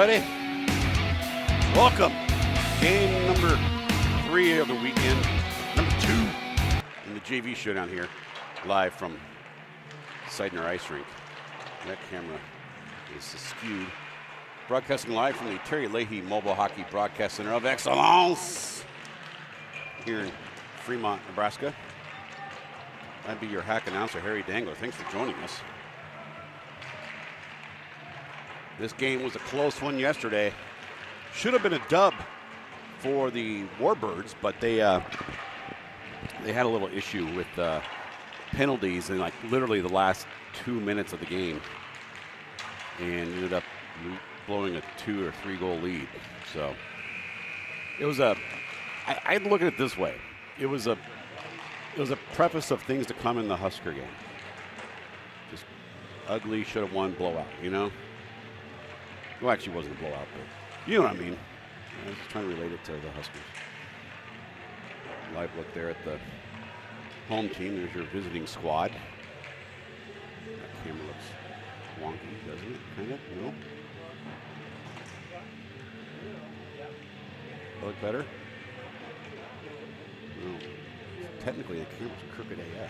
everybody. Welcome. Game number 3 of the weekend. Number 2 in the JV showdown here. Live from Seidner Ice Rink. That camera is skewed. Broadcasting live from the Terry Leahy Mobile Hockey Broadcast Center of Excellence here in Fremont, Nebraska. I'd be your hack announcer, Harry Dangler. Thanks for joining us. This game was a close one yesterday. Should have been a dub for the Warbirds, but they had a little issue with penalties in like literally the last 2 minutes of the game, and ended up blowing a 2 or 3 goal lead. So it was I'd look at it this way. It was a preface of things to come in the Husker game. Just ugly, should have won, blowout, you know? Well, actually, it wasn't a blowout, but you know what I mean. I was just trying to relate it to the Huskers. Live look there at the home team. There's your visiting squad. That camera looks wonky, doesn't it? Kind of? No? Look better? No. Technically, the camera's crooked AF. But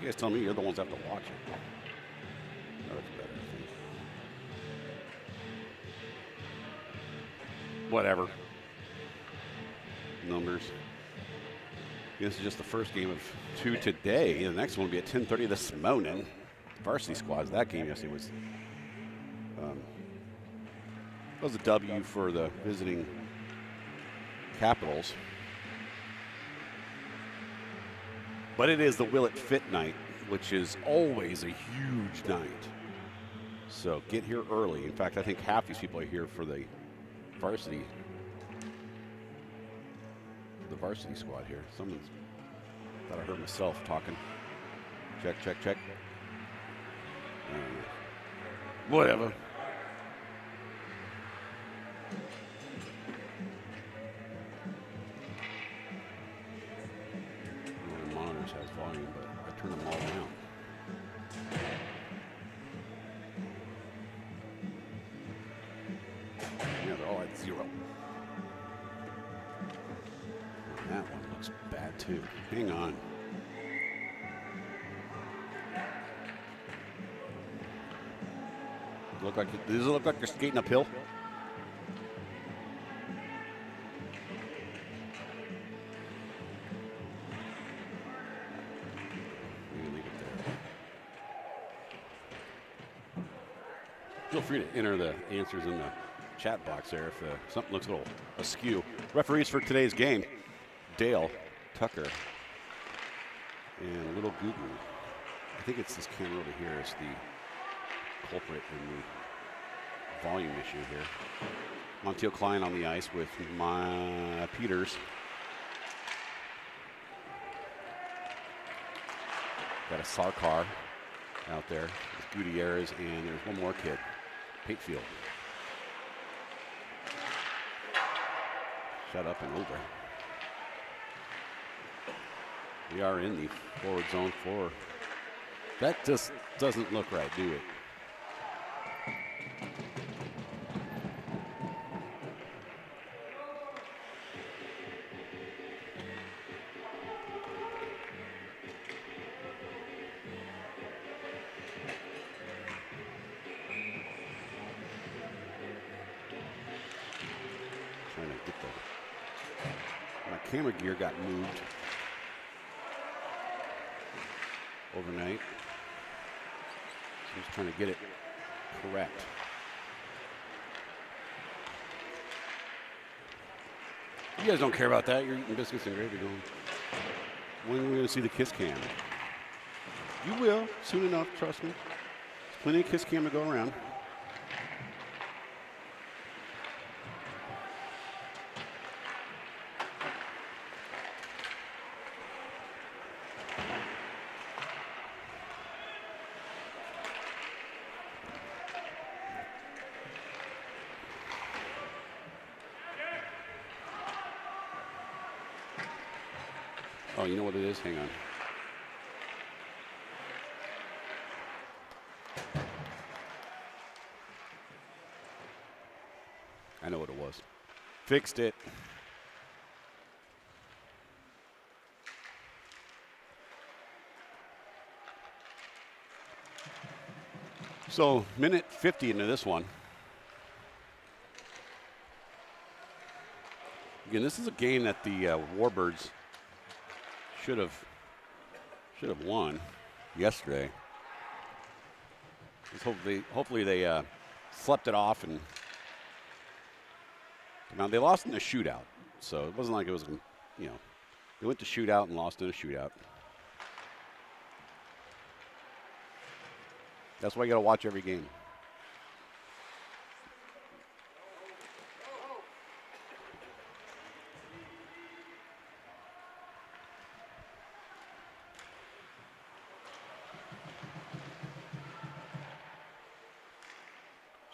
you guys tell me, you're the ones that have to watch it. That looks better, I think. Whatever. Numbers. This is just the first game of 2 today. The next one will be at 10:30 this morning. Varsity squads. That game yesterday was a W for the visiting Capitals. But it is the Will It Fit night, which is always a huge night. So get here early. In fact, I think half these people are here for the varsity squad here. Someone's, thought I heard myself talking. Check, check, check. Whatever. The monitors has volume, but I turn them all down. Yeah, they're all at 0. That one looks bad too. Hang on. Does it look like you're skating uphill? Feel free to enter the answers in the chat box there if something looks a little askew. Referees for today's game, Dale Tucker and a little Gugu. I think it's this camera over here is the culprit in the volume issue here. Montiel Klein on the ice with Peters. Got a Sarkar out there with Gutierrez, and there's one more kid, Patefield. Shut up and over. We are in the forward zone 4. That just doesn't look right, do it? Trying to get my camera gear got moved overnight. So I'm just trying to get it correct. You guys don't care about that. You're eating biscuits and gravy going. When are we going to see the kiss cam? You will, soon enough, trust me. There's plenty of kiss cam to go around. Oh, you know what it is? Hang on. I know what it was. Fixed it. So, minute 50 into this one. Again, this is a game that the Warbirds should have won yesterday. Hopefully they slept it off, and now they lost in a shootout. So it wasn't like it was, they went to shootout and lost in a shootout. That's why you got to watch every game.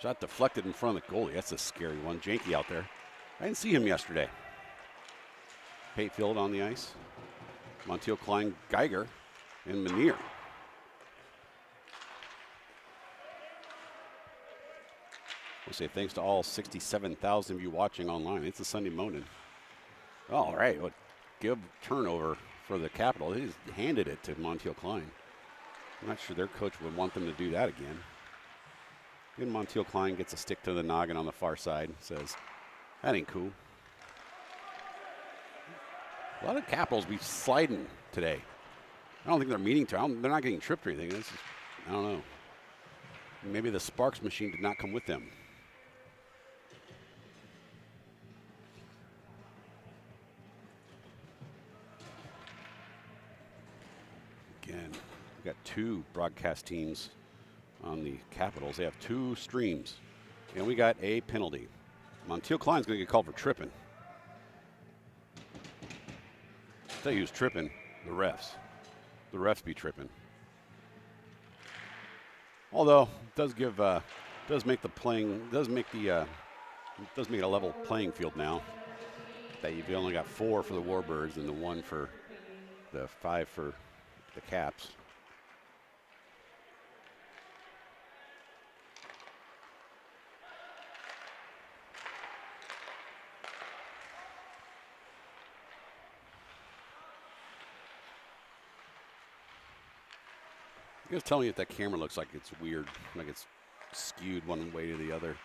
Shot deflected in front of the goalie. That's a scary one. Janky out there. I didn't see him yesterday. Patefield on the ice. Montiel, Klein, Geiger, and Manier. We'll say thanks to all 67,000 of you watching online. It's a Sunday morning. All right, what give turnover for the Capitol. They just handed it to Montiel Klein. I'm not sure their coach would want them to do that again. Then Montiel Klein gets a stick to the noggin on the far side. Says, that ain't cool. A lot of Capitals be sliding today. I don't think they're meaning to. They're not getting tripped or anything. It's just, I don't know. Maybe the Sparks machine did not come with them. Again, we've got two broadcast teams on the Capitals. They have two streams, and we got a penalty. Montiel Klein's going to get called for tripping. I tell you who's tripping, the refs. The refs be tripping. Although it does give, does make it a level playing field now. That you've only got 4 for the Warbirds and the 1 for the 5 for the Caps. You guys tell me if that camera looks like it's weird, like it's skewed one way to the other.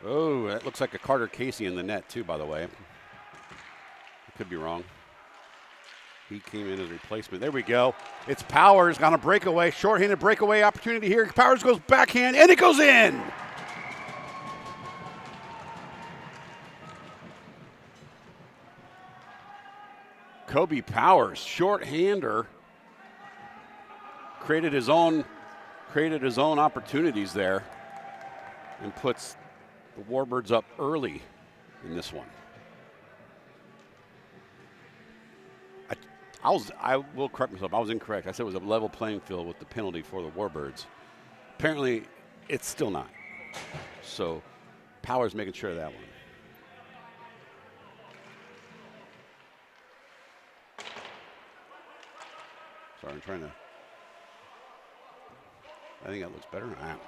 Oh, that looks like a Carter Casey in the net too, by the way. I could be wrong. He came in as a replacement. There we go. It's Powers on a breakaway, shorthanded breakaway opportunity here. Powers goes backhand, and it goes in. Kobe Powers, shorthander. Created his own opportunities there and puts the Warbirds up early in this one. I will correct myself. I was incorrect. I said it was a level playing field with the penalty for the Warbirds. Apparently, it's still not. So Powers making sure of that one. Sorry, I'm trying to. I think that looks better. I don't know.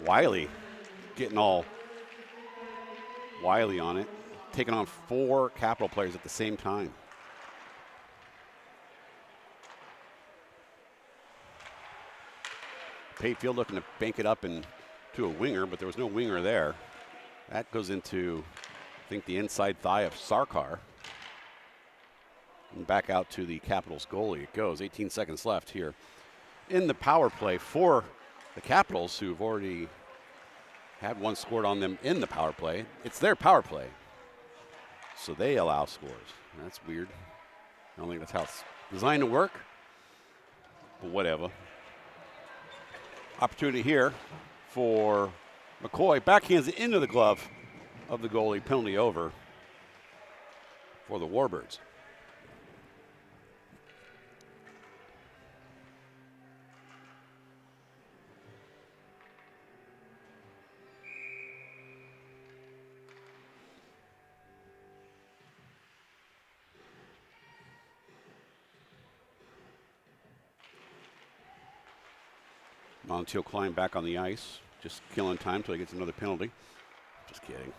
Wiley getting all Wiley on it, taking on 4 Capital players at the same time. Patefield looking to bank it up into a winger, but there was no winger there. That goes into, I think, the inside thigh of Sarkar. And back out to the Capitals goalie it goes. 18 seconds left here in the power play for the Capitals, who've already had one scored on them in the power play. It's their power play, so they allow scores. That's weird. I don't think that's how it's designed to work, but whatever. Opportunity here for McCoy. Backhands it into the glove of the goalie. Penalty over for the Warbirds. Montiel Klein back on the ice, just killing time until he gets another penalty. Just kidding.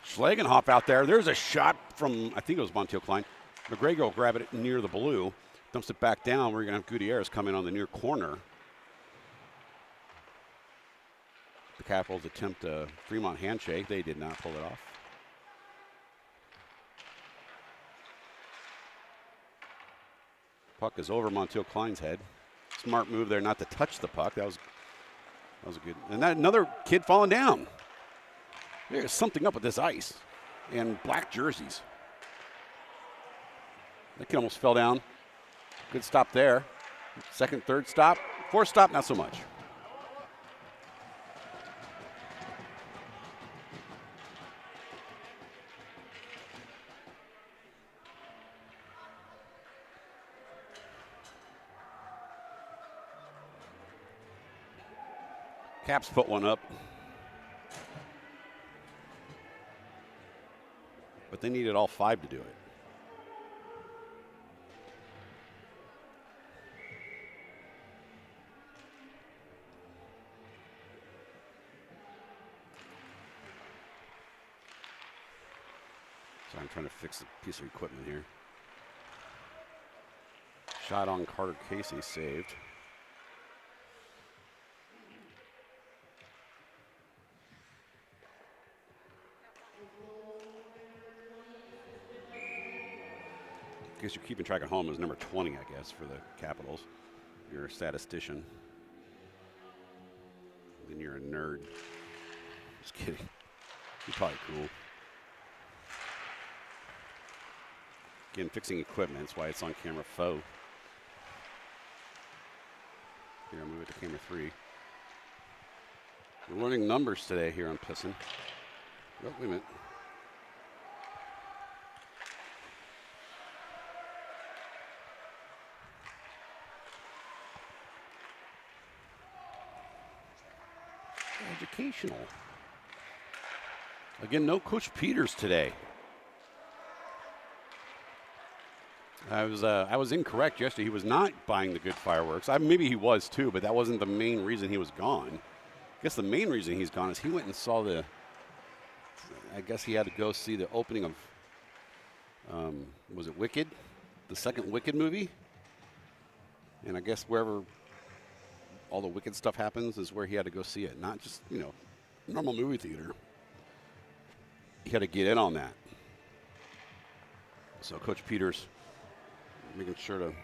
Schlagenhoff out there. There's a shot from, I think it was Montiel Klein. McGregor will grab it near the blue, dumps it back down. We're going to have Gutierrez come in on the near corner. The Capitals attempt a Fremont handshake. They did not pull it off. Puck is over Montiel Klein's head. Smart move there not to touch the puck. That was a good. And that another kid falling down. There's something up with this ice and black jerseys. That kid almost fell down. Good stop there. Second, third stop. Fourth stop, not so much. Caps put one up. But they needed all 5 to do it. So I'm trying to fix a piece of equipment here. Shot on Carter Casey, saved. I guess you're keeping track at home. It was number 20, I guess, for the Capitals. You're a statistician. Then you're a nerd. Just kidding. You're probably cool. Again, fixing equipment. That's why it's on camera faux. Here, I'll move it to camera 3. We're learning numbers today here on Pissin. Oh, wait a minute. Educational. Again, no Coach Peters today. I was incorrect yesterday. He was not buying the good fireworks. Maybe he was too, but that wasn't the main reason he was gone. I guess the main reason he's gone is he went and saw I guess he had to go see the opening of, was it Wicked? The second Wicked movie? And I guess wherever all the Wicked stuff happens is where he had to go see it. Not just, normal movie theater. He had to get in on that. So Coach Peters making sure to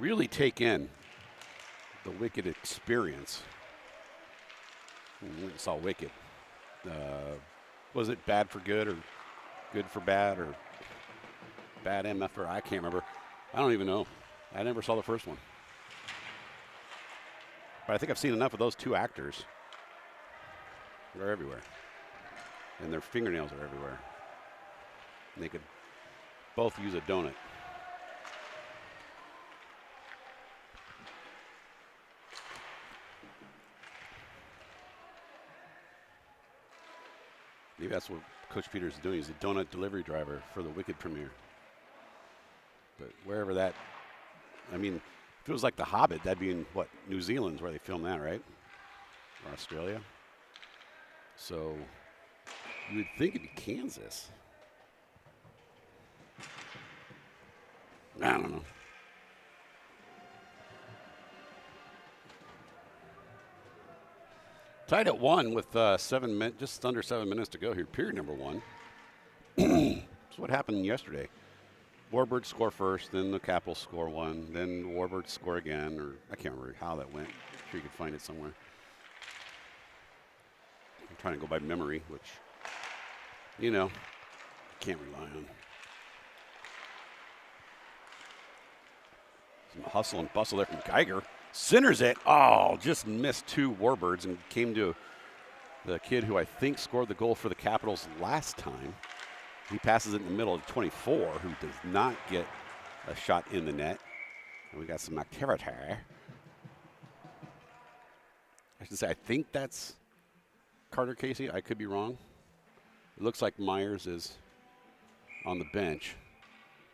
really take in the Wicked experience. We went and saw Wicked. Was it bad for good or good for bad or bad MF or I can't remember. I don't even know. I never saw the first one. But I think I've seen enough of those 2 actors. They're everywhere. And their fingernails are everywhere. And they could both use a donut. Maybe that's what Coach Peters is doing. He's a donut delivery driver for the Wicked premiere. But wherever that, if it was like The Hobbit, that'd be in, New Zealand's where they filmed that, right? Or Australia. So you would think it'd be Kansas. I don't know. Tied at 1 with just under 7 minutes to go here, period number 1. That's what happened yesterday. Warbirds score first, then the Capitals score 1, then the Warbirds score again, or I can't remember how that went. I'm sure you could find it somewhere. I'm trying to go by memory, which, can't rely on. Some hustle and bustle there from Geiger. Centers it. Oh, just missed 2 Warbirds and came to the kid who I think scored the goal for the Capitals last time. He passes it in the middle of 24, who does not get a shot in the net. And we got some activity. I should say, I think that's Carter Casey. I could be wrong. It looks like Myers is on the bench,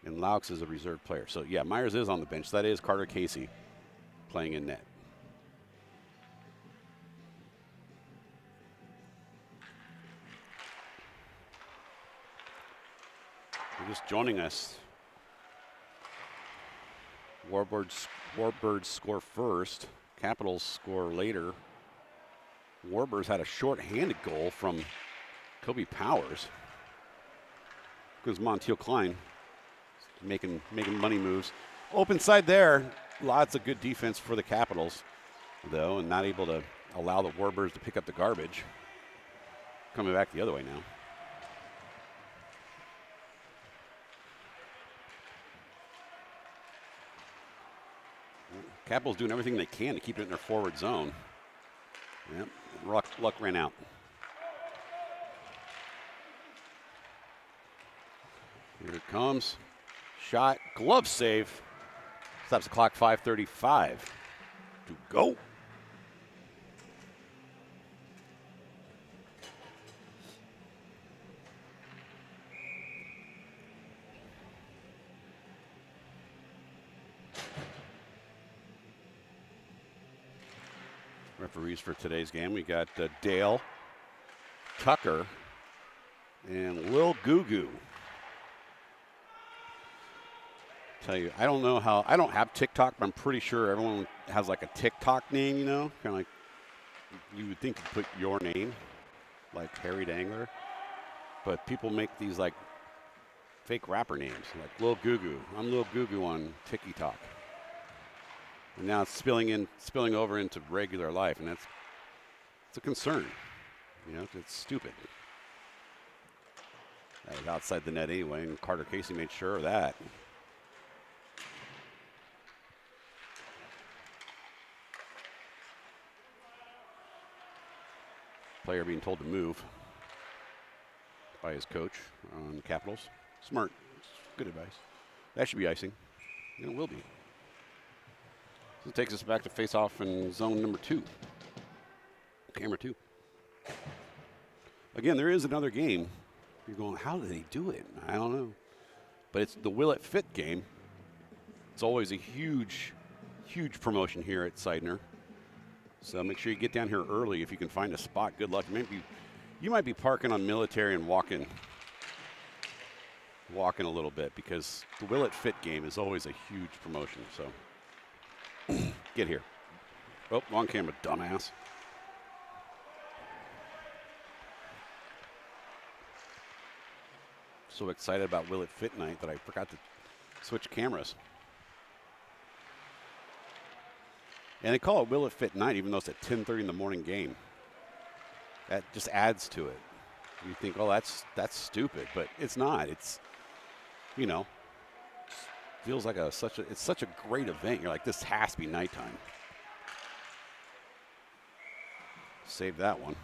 and Laux is a reserve player. So, yeah, Myers is on the bench. That is Carter Casey. playing in net. You're just joining us. Warbirds score first. Capitals score later. Warbirds had a short-handed goal from Kobe Powers. Because Montiel Klein making money moves. Open side there. Lots of good defense for the Capitals, though, and not able to allow the Warbirds to pick up the garbage. Coming back the other way now. Capitals doing everything they can to keep it in their forward zone. Yep, luck ran out. Here it comes. Shot, glove save. Stops the clock, 5:35 to go. Referees for today's game, we got Dale, Tucker, and Lil Goo. Tell you, I don't know how, I don't have TikTok, but I'm pretty sure everyone has like a TikTok name, you know, kind of like you would think you put your name, like Harry Dangler, but people make these like fake rapper names, like Lil Goo. I'm Lil Goo on TikTok. And now it's spilling over into regular life, and it's a concern. You know, it's stupid. That was outside the net anyway, and Carter Casey made sure of that. Player being told to move by his coach on Capitals. Smart. Good advice. That should be icing. And it will be. So it takes us back to face off in zone number 2. Camera 2. Again, there is another game. You're going, how did he do it? I don't know. But it's the Will It Fit game. It's always a huge, huge promotion here at Seidner. So make sure you get down here early if you can find a spot. Good luck. You might be parking on Military and walking a little bit, because the Will It Fit game is always a huge promotion. So get here. Oh, wrong camera, dumbass. So excited about Will It Fit night that I forgot to switch cameras. And they call it Will It Fit night, even though it's a 10:30 in the morning game. That just adds to it. You think, oh, that's stupid, but it's not. It's, you know, feels like it's such a great event. You're like, this has to be nighttime. Save that one.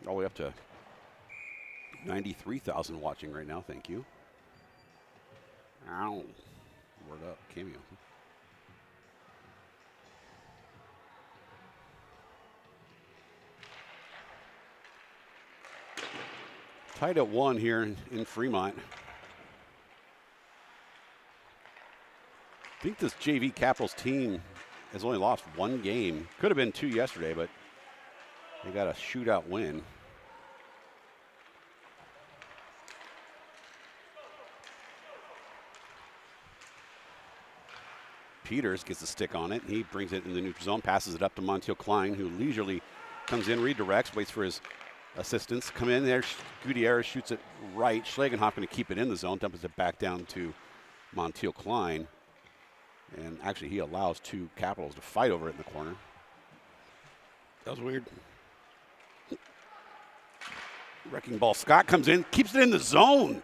All the way up to 93,000 watching right now. Thank you. Ow. Word up. Cameo. Tied at 1 here in Fremont. I think this JV Capitals team has only lost 1 game. Could have been 2 yesterday, but they got a shootout win. Peters gets the stick on it. He brings it in the neutral zone, passes it up to Montiel Klein, who leisurely comes in, redirects, waits for his assistants. Come in there. Gutierrez shoots it right. Schlagenhoff going to keep it in the zone, dumps it back down to Montiel Klein. And actually, he allows 2 Capitals to fight over it in the corner. That was weird. Wrecking ball. Scott comes in, keeps it in the zone.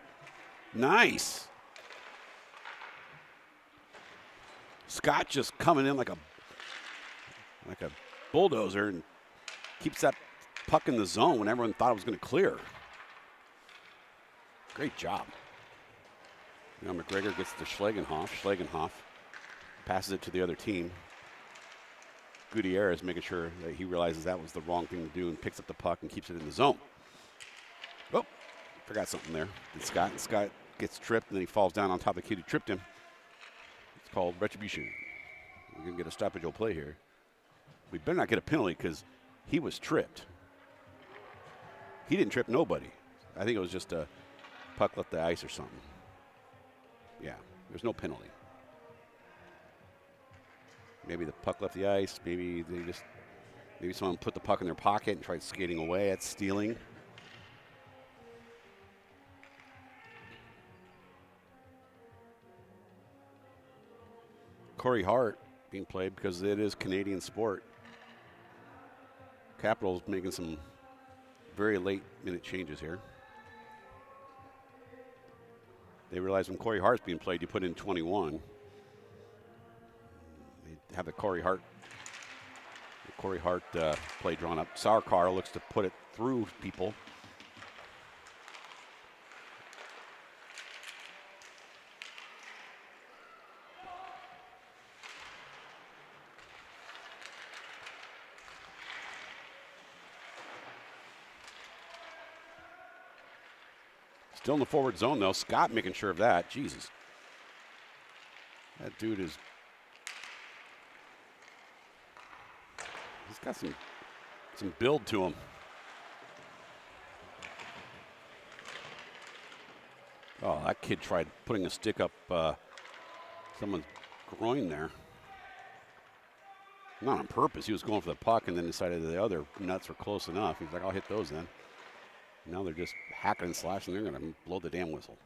Nice. Scott just coming in like a bulldozer and keeps that puck in the zone when everyone thought it was going to clear. Great job. Now McGregor gets to Schlagenhoff. Schlagenhoff passes it to the other team. Gutierrez making sure that he realizes that was the wrong thing to do and picks up the puck and keeps it in the zone. Oh, forgot something there. And Scott gets tripped, and then he falls down on top of the kid who tripped him. It's called retribution. We're going to get a stoppage play here. We better not get a penalty because he was tripped. He didn't trip nobody. I think it was just a puck left the ice or something. Yeah, there's no penalty. Maybe the puck left the ice. Maybe someone put the puck in their pocket and tried skating away. That's stealing. Corey Hart being played because it is Canadian sport. Capitals making some very late minute changes here. They realize when Corey Hart's being played, you put in 21. They have the Corey Hart play drawn up. Sarkar looks to put it through people. Still in the forward zone, though. Scott making sure of that. Jesus. That dude is... He's got some build to him. Oh, that kid tried putting a stick up someone's groin there. Not on purpose. He was going for the puck and then decided that the other nuts were close enough. He's like, I'll hit those then. Now they're just hacking and slashing. They're going to blow the damn whistle.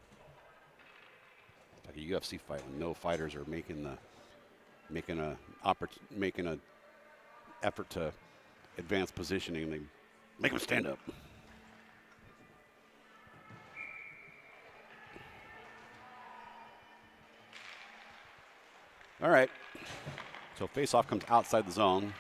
It's like a UFC fight when no fighters are making a effort to advance positioning, and they make them stand up. All right. So face-off comes outside the zone.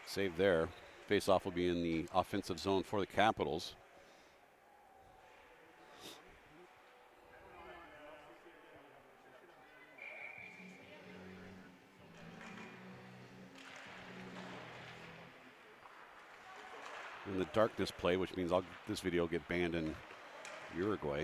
Save there. Face-off will be in the offensive zone for the Capitals. In the darkness play, which means this video will get banned in Uruguay.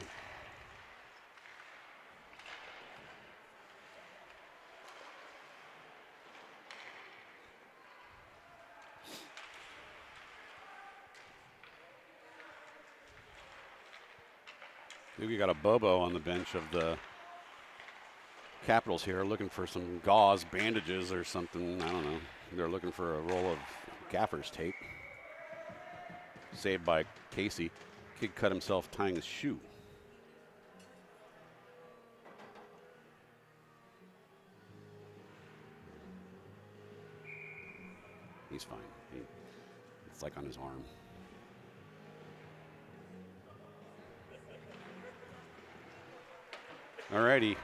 We got a Bobo on the bench of the Capitals here looking for some gauze, bandages or something. I don't know. They're looking for a roll of gaffer's tape. Saved by Casey. Kid cut himself tying his shoe. He's fine. It's like on his arm. All righty.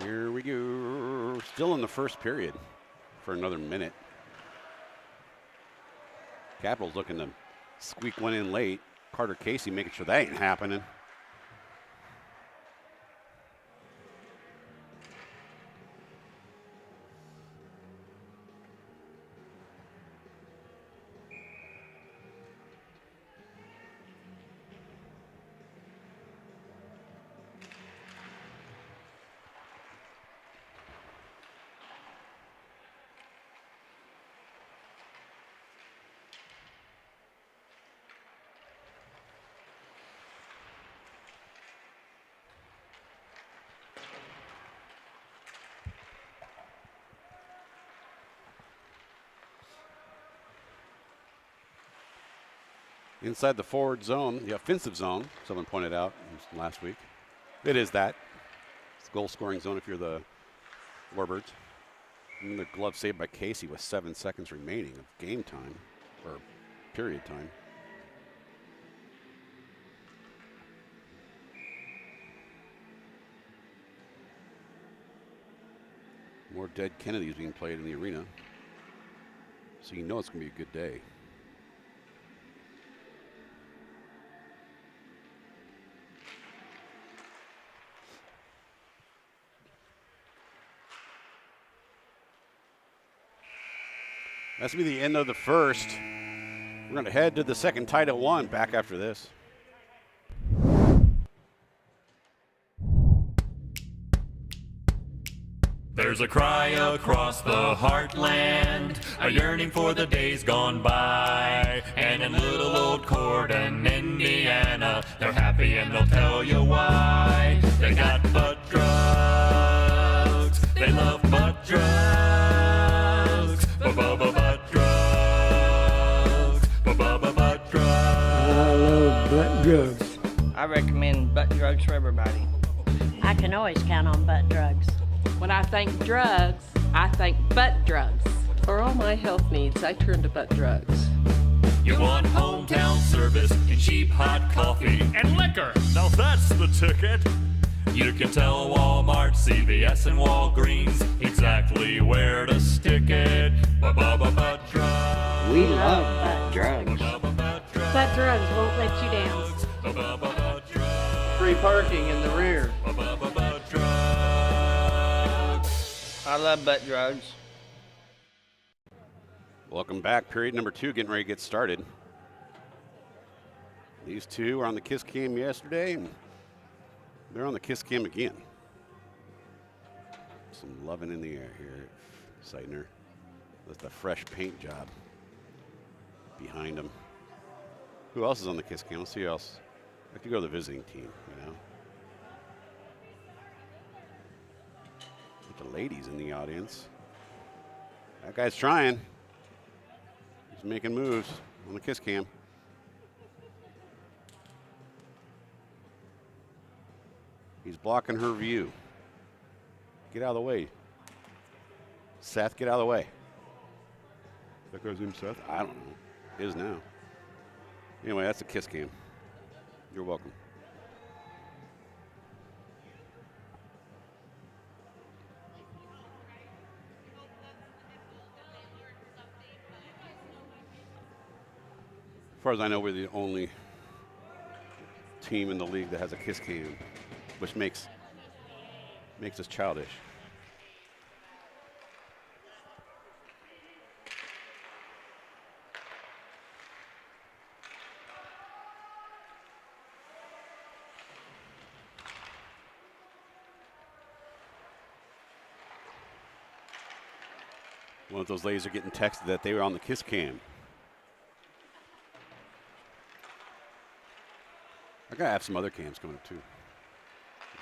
Here we go. Still in the first period for another minute. Capitals looking to squeak one in late. Carter Casey making sure that ain't happening. Inside the forward zone, the offensive zone, someone pointed out last week. It is that. It's goal scoring zone if you're the Warbirds. And the glove saved by Casey with 7 seconds remaining of game time, or period time. More dead Kennedys being played in the arena. So you know it's going to be a good day. That's going to be the end of the first. We're going to head to the second tied at 1. Back after this. There's a cry across the heartland, a yearning for the days gone by. And in little old Corden, Indiana, they're happy and they'll tell you why. They got butt drugs, they love butt drugs, butt drugs, butt drugs. I love butt drugs. I recommend butt drugs for everybody. I can always count on butt drugs. When I think drugs, I think butt drugs. For all my health needs, I turn to butt drugs. You want hometown service and cheap hot coffee and liquor. Now that's the ticket. You can tell Walmart, CVS, and Walgreens exactly where to stick it. Butt drugs. We love butt drugs. Butt drugs won't let you down. Free parking in the rear. I love butt drugs. Welcome back. Period number 2, getting ready to get started. These two were on the Kiss Cam yesterday, and they're on the Kiss Cam again. Some loving in the air here at Seidner. That's the fresh paint job behind them. Who else is on the Kiss Cam? Let's see who else. I could go to the visiting team, you know. The ladies in the audience. That guy's trying. He's making moves on the Kiss Cam. He's blocking her view. Get out of the way. Seth, get out of the way. That guy's named Seth? I don't know. It is now. Anyway, that's the Kiss Cam. You're welcome. As far as I know, we're the only team in the league that has a Kiss Cam, which makes us childish. One of those ladies are getting texted that they were on the Kiss Cam. I gotta have some other cams coming up too.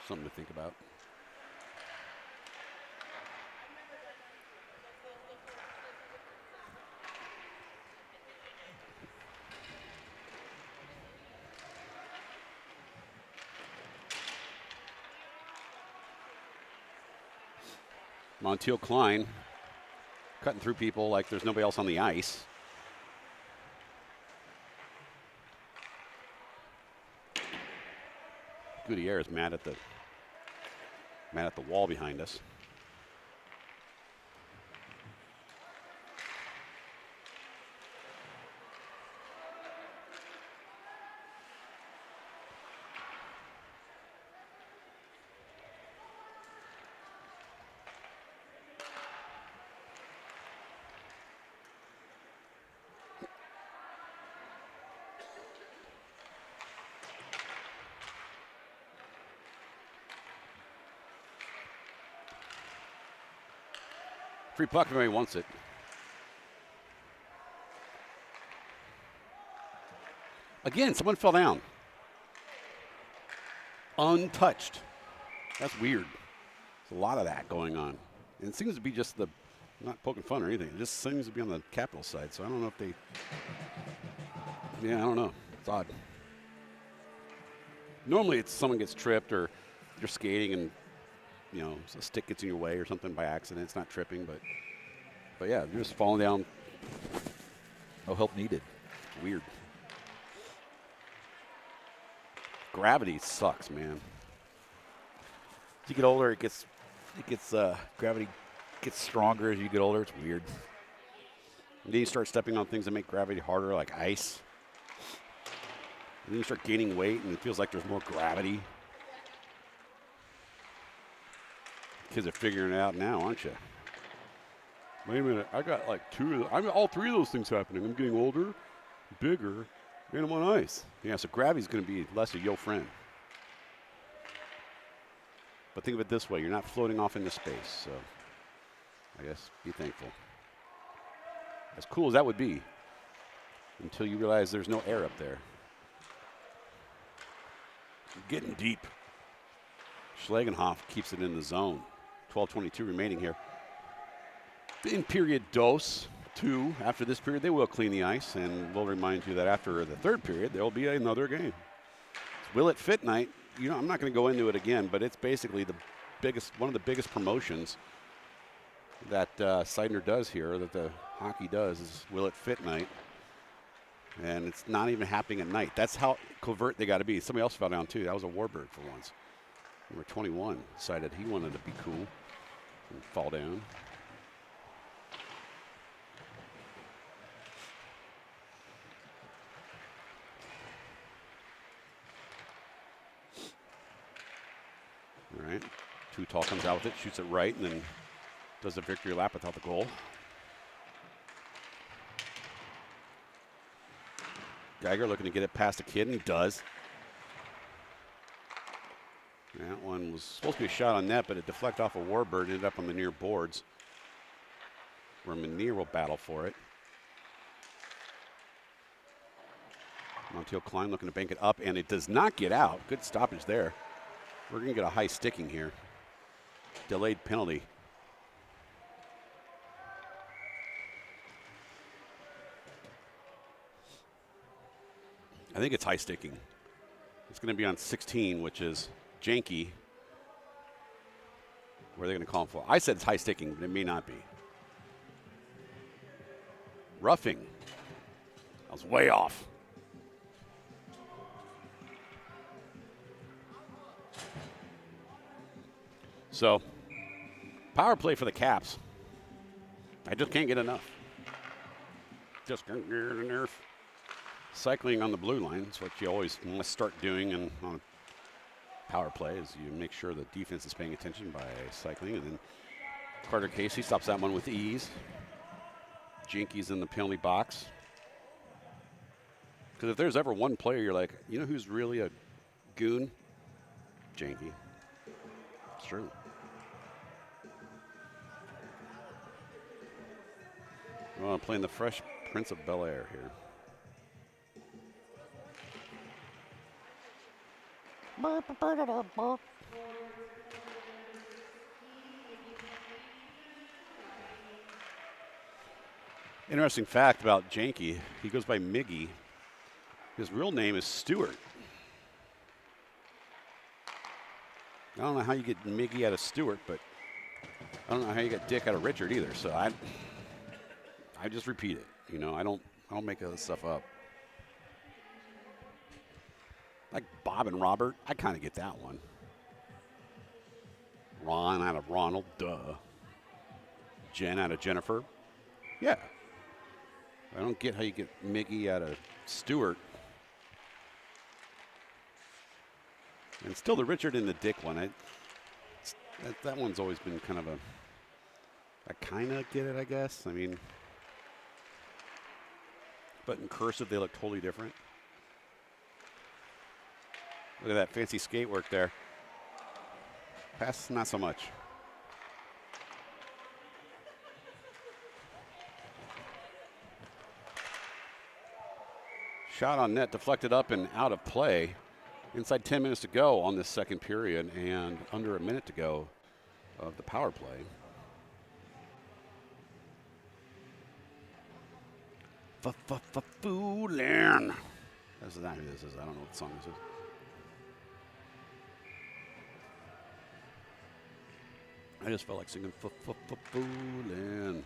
Something to think about. Montiel Klein cutting through people like there's nobody else on the ice. Gutierrez is mad at the wall behind us. Free puck if anybody wants it. Again, someone fell down. Untouched. That's weird. There's a lot of that going on. And it seems to be just the, not poking fun or anything, it just seems to be on the Capital side. So I don't know if they, yeah, I don't know. It's odd. Normally it's someone gets tripped or you're skating and, you know, a stick gets in your way or something by accident. It's not tripping, but yeah, you're just falling down. No help needed. Weird. Gravity sucks, man. As you get older, gravity gets stronger as you get older. It's weird. And then you start stepping on things that make gravity harder, like ice. And then you start gaining weight, and it feels like there's more gravity. Kids are figuring it out now, aren't you? Wait a minute, I got like all three of those things happening. I'm getting older, bigger, and I'm on ice. Yeah, so gravity's going to be less of your friend. But think of it this way, you're not floating off into space, so I guess be thankful. As cool as that would be, until you realize there's no air up there. Getting deep. Schlagenhoff keeps it in the zone. 12:22 remaining here. In period dose 2, after this period, they will clean the ice, and we'll remind you that after the third period, there will be another game. It's Will It Fit night. You know, I'm not going to go into it again, but it's basically one of the biggest promotions that Seidner does here, that the hockey does, is Will It Fit night. And it's not even happening at night. That's how covert they got to be. Somebody else fell down, too. That was a Warbird for once. Number 21 decided he wanted to be cool and fall down. All right. Too Tall comes out with it, shoots it right, and then does a victory lap without the goal. Geiger looking to get it past the kid, and he does. That one was supposed to be a shot on net, but it deflected off a Warbird and ended up on the near boards, where Menier will battle for it. Montiel Klein looking to bank it up, and it does not get out. Good stoppage there. We're going to get a high sticking here. Delayed penalty. I think it's high sticking. It's going to be on 16, which is Janky. What are they going to call him for? I said it's high sticking, but it may not be. Roughing. I was way off. So, power play for the Caps. I just can't get enough. Just can't get enough. Cycling on the blue line is what you always must start doing on a power play, is you make sure the defense is paying attention by cycling. And then Carter Casey stops that one with ease. Jinky's in the penalty box. Because if there's ever one player you're like, you know who's really a goon? Janky. It's true. Well, I'm playing the Fresh Prince of Bel-Air here. Interesting fact about Janky, he goes by Miggy. His real name is Stewart. I don't know how you get Miggy out of Stewart, but I don't know how you get Dick out of Richard either. So I just repeat it. You know, I don't make that stuff up. Like Bob and Robert, I kind of get that one. Ron out of Ronald, duh. Jen out of Jennifer, yeah. I don't get how you get Miggy out of Stewart. And still the Richard and the Dick one. That one's always been kind of I kind of get it, I guess. I mean, but in cursive, they look totally different. Look at that fancy skate work there. Pass, not so much. Shot on net, deflected up and out of play. Inside 10 minutes to go on this second period and under a minute to go of the power play. Foolin'. That's not who this is. I don't know what the song this is. I just felt like singing Foolin'.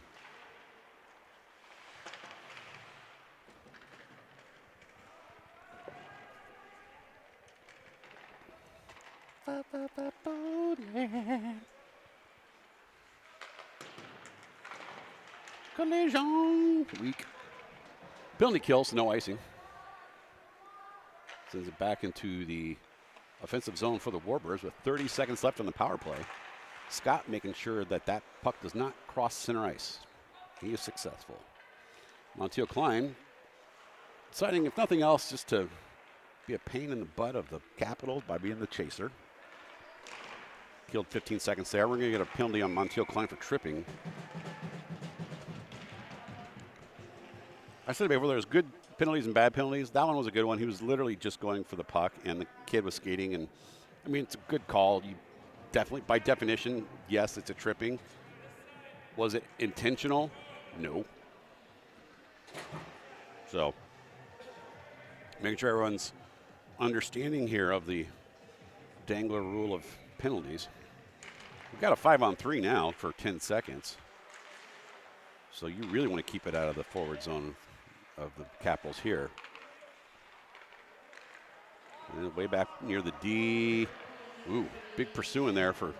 Collision. Weak. Penalty kill, so no icing. Sends it back into the offensive zone for the Warbirds with 30 seconds left on the power play. Scott making sure that that puck does not cross center ice. He is successful. Montiel Klein deciding, if nothing else, just to be a pain in the butt of the Capitals by being the chaser. Killed 15 seconds there. We're going to get a penalty on Montiel Klein for tripping. I said before, there's good penalties and bad penalties. That one was a good one. He was literally just going for the puck, and the kid was skating. And I mean, it's a good call. You definitely, by definition, yes, it's a tripping. Was it intentional? No. So, making sure everyone's understanding here of the Dangler rule of penalties. We've got a 5-on-3 now for 10 seconds. So you really want to keep it out of the forward zone of the Capitals here. And then way back near the D. Ooh, big pursuing there for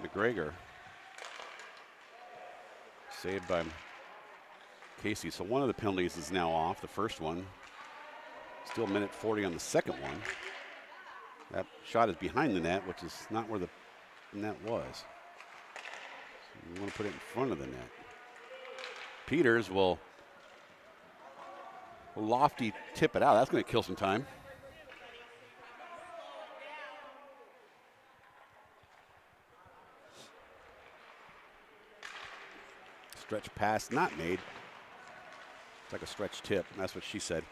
McGregor. Saved by Casey. So one of the penalties is now off, the first one. Still a minute 40 on the second one. That shot is behind the net, which is not where the net was. So you want to put it in front of the net. Peters will lofty tip it out. That's going to kill some time. Stretch pass not made. It's like a stretch tip. That's what she said.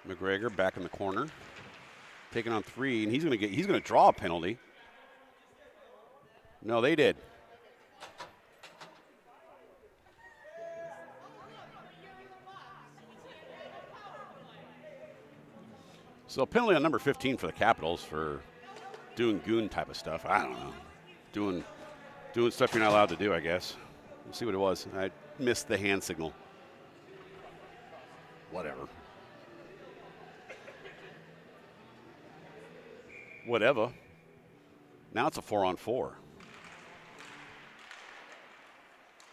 McGregor back in the corner, taking on 3, and he's going to draw a penalty. No, they did. So penalty on number 15 for the Capitals for doing goon type of stuff. I don't know, doing stuff you're not allowed to do, I guess. Let's see what it was. I missed the hand signal. Whatever. Now it's a 4-on-4.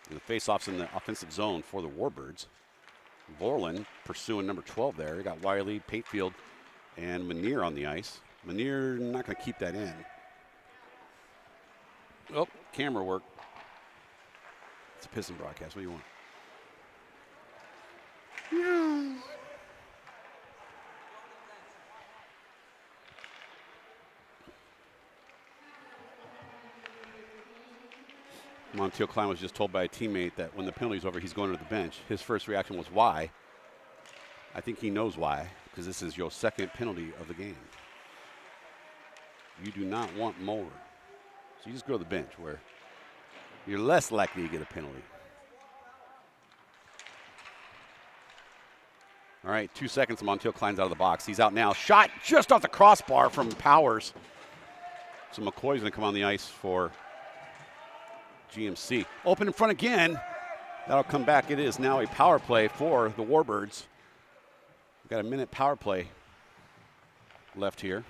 And the face-off's in the offensive zone for the Warbirds. Vorlin pursuing number 12 there. You got Wiley, Patefield, and Manier on the ice. Manier not going to keep that in. Oh, camera work. It's a Piston broadcast. What do you want? Yeah. Montiel Klein was just told by a teammate that when the penalty's over, he's going to the bench. His first reaction was, why? I think he knows why, because this is your second penalty of the game. You do not want more. So you just go to the bench where you're less likely to get a penalty. All right, 2 seconds, Montiel Klein's out of the box. He's out now. Shot just off the crossbar from Powers. So McCoy's going to come on the ice for GMC. Open in front again. That'll come back. It is now a power play for the Warbirds. We've got a minute power play left here.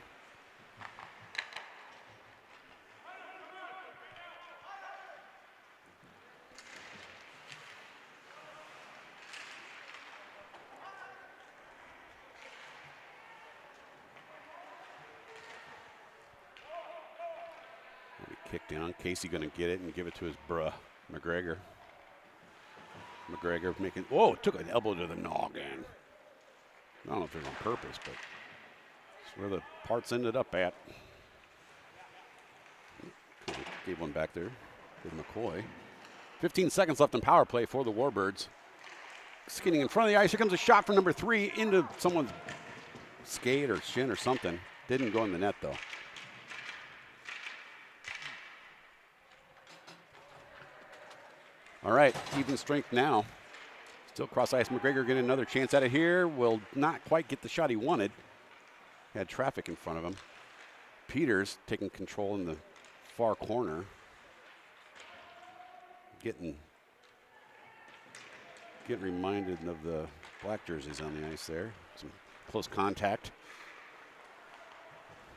Kick down. Casey going to get it and give it to his bruh, McGregor. McGregor making, whoa, took an elbow to the noggin. I don't know if it was on purpose, but it's where the parts ended up at. Gave one back there with McCoy. 15 seconds left in power play for the Warbirds. Skinning in front of the ice. Here comes a shot from number 3 into someone's skate or shin or something. Didn't go in the net, though. All right, even strength now. Still cross ice. McGregor getting another chance out of here. Will not quite get the shot he wanted. Had traffic in front of him. Peters taking control in the far corner. Getting reminded of the black jerseys on the ice there. Some close contact.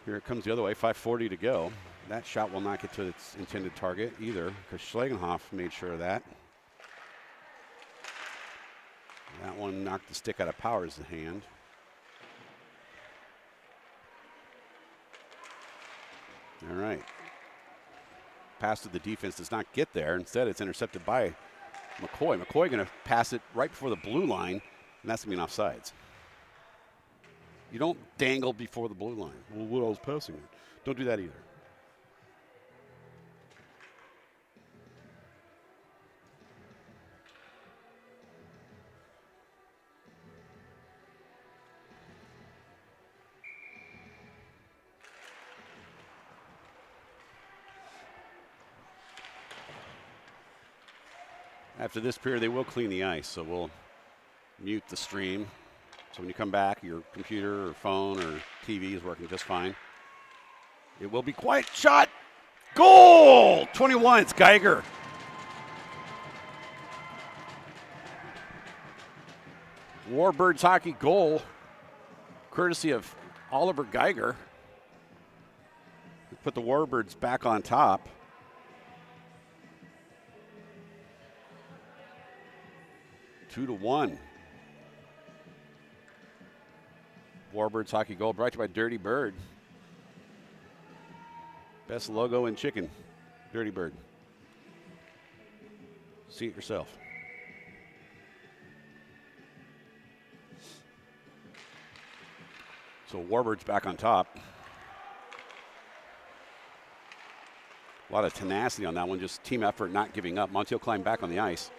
Here it comes the other way, 5:40 to go. That shot will not get to its intended target either, because Schlegenhoff made sure of that. That one knocked the stick out of Powers' hand. All right. Pass to the defense does not get there. Instead, it's intercepted by McCoy. McCoy going to pass it right before the blue line, and that's going to be an offsides. You don't dangle before the blue line. Well, what I was passing it. Don't do that either. After this period, they will clean the ice, so we'll mute the stream. So when you come back, your computer or phone or TV is working just fine. It will be quiet. Shot! Goal! 21, it's Geiger. Warbirds hockey goal, courtesy of Oliver Geiger. Put the Warbirds back on top. Two to one. Warbirds hockey goal brought to you by Dirty Bird. Best logo in chicken. Dirty Bird. See it yourself. So Warbirds back on top. A lot of tenacity on that one, just team effort, not giving up. Montiel climbed back on the ice.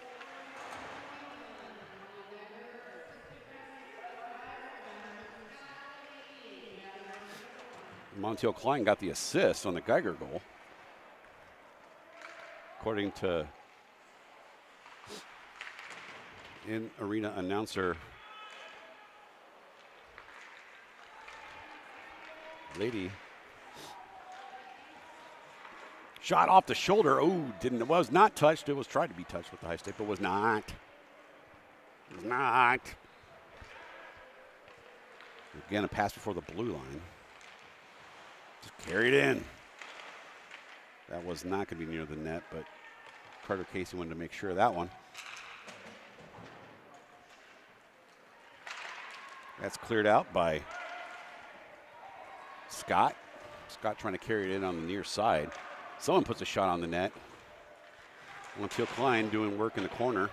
Montiel Klein got the assist on the Geiger goal. According to in-arena announcer Lady. Shot off the shoulder. Oh, didn't. It was not touched. It was tried to be touched with the high stick, but was not. It was not. Again, a pass before the blue line. Just carried in. That was not going to be near the net, but Carter Casey wanted to make sure of that one. That's cleared out by Scott. Scott trying to carry it in on the near side. Someone puts a shot on the net. Montiel Klein doing work in the corner.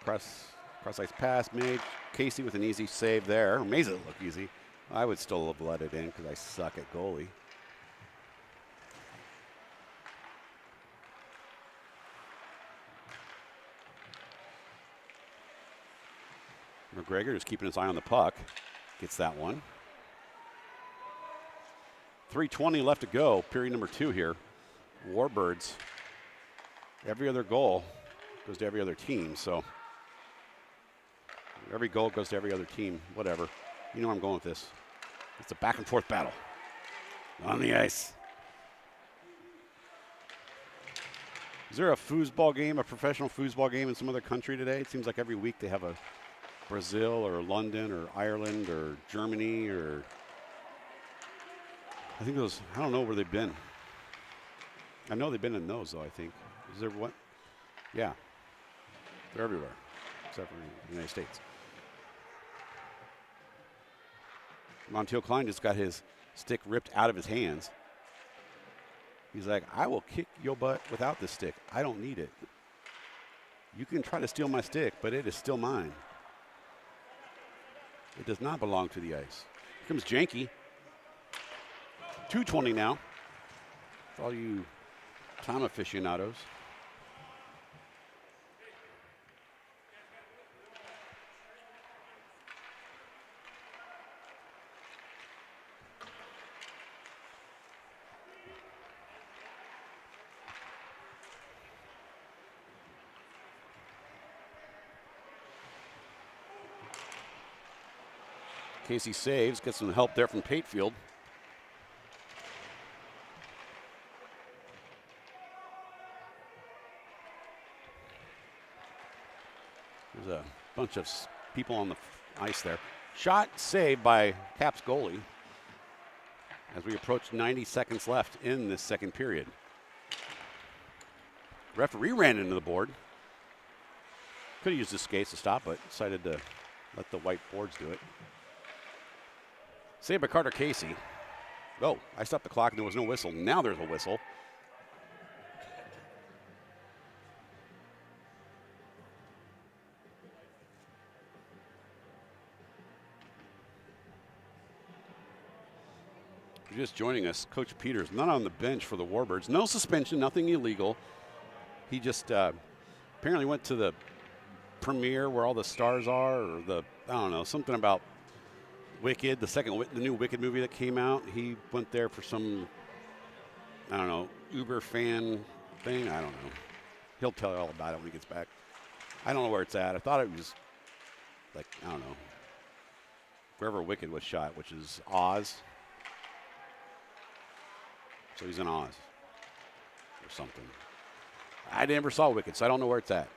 Cross ice pass made. Casey with an easy save there. Or made it look easy. I would still have let it in because I suck at goalie. McGregor is keeping his eye on the puck. Gets that one. 3:20 left to go, period number 2 here. Warbirds, every other goal goes to every other team, so every goal goes to every other team, whatever. You know where I'm going with this. It's a back and forth battle on the ice. Is there a foosball game, a professional foosball game in some other country today? It seems like every week they have a Brazil or London or Ireland or Germany or I think those, I don't know where they've been. I know they've been in those though, I think. Is there what? Yeah. They're everywhere except for the United States. Montiel Klein just got his stick ripped out of his hands. He's like, I will kick your butt without this stick. I don't need it. You can try to steal my stick, but it is still mine. It does not belong to the ice. Here comes Janke. 2:20 now. For all you time aficionados. Casey saves, gets some help there from Patefield. There's a bunch of people on the ice there. Shot saved by Caps goalie as we approach 90 seconds left in this second period. Referee ran into the board. Could have used his skates to stop, but decided to let the white boards do it. Saved by Carter Casey. Oh, I stopped the clock and there was no whistle. Now there's a whistle. If you're just joining us, Coach Peters, not on the bench for the Warbirds. No suspension, nothing illegal. He just apparently went to the premiere where all the stars are, or I don't know, something about Wicked, the new Wicked movie that came out. He went there for some, I don't know, Uber fan thing. I don't know. He'll tell you all about it when he gets back. I don't know where it's at. I thought it was like, I don't know, wherever Wicked was shot, which is Oz. So he's in Oz or something. I never saw Wicked, so I don't know where it's at.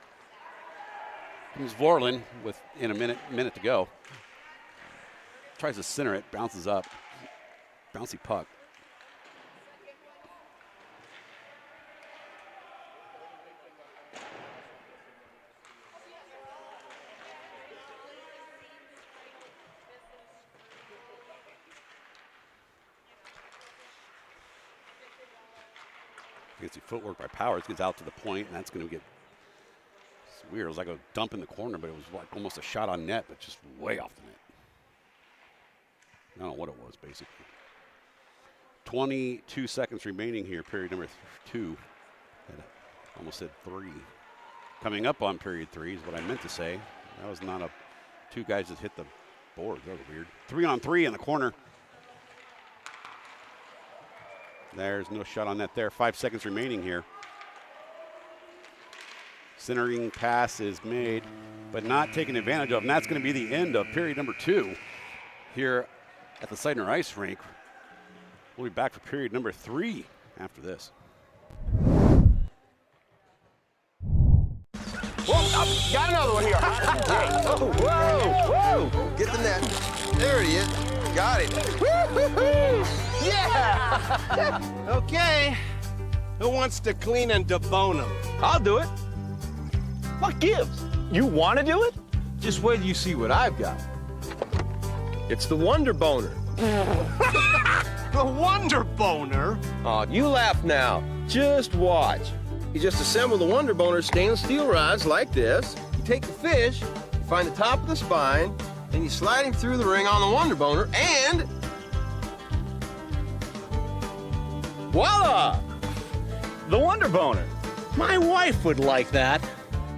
Comes Vorlin with in a minute to go. Tries to center it, bounces up. Bouncy puck. Gets the footwork by Powers, gets out to the point, and that's going to get. It's weird. It was like a dump in the corner, but it was like almost a shot on net, but just way off the net. I don't know what it was, basically. 22 seconds remaining here, period number 2. Almost said 3. Coming up on period 3 is what I meant to say. That was not 2 guys that hit the board. That was weird. 3-on-3 in the corner. There's no shot on net there. 5 seconds remaining here. Centering pass is made, but not taken advantage of, and that's going to be the end of period number 2 here at the Seidner Ice Rink. We'll be back for period number 3 after this. Whoa, got another one here. Oh, whoa, whoa. Get the net. There he is. Got it. Woo-hoo-hoo. Yeah. Okay. Who wants to clean and debone him? I'll do it. What gives? You want to do it? Just wait till you see what I've got. It's the Wonder Boner. The Wonder Boner? Oh, you laugh now. Just watch. You just assemble the Wonder Boner stainless steel rods like this. You take the fish, you find the top of the spine, and you slide him through the ring on the Wonder Boner, and voila! The Wonder Boner. My wife would like that.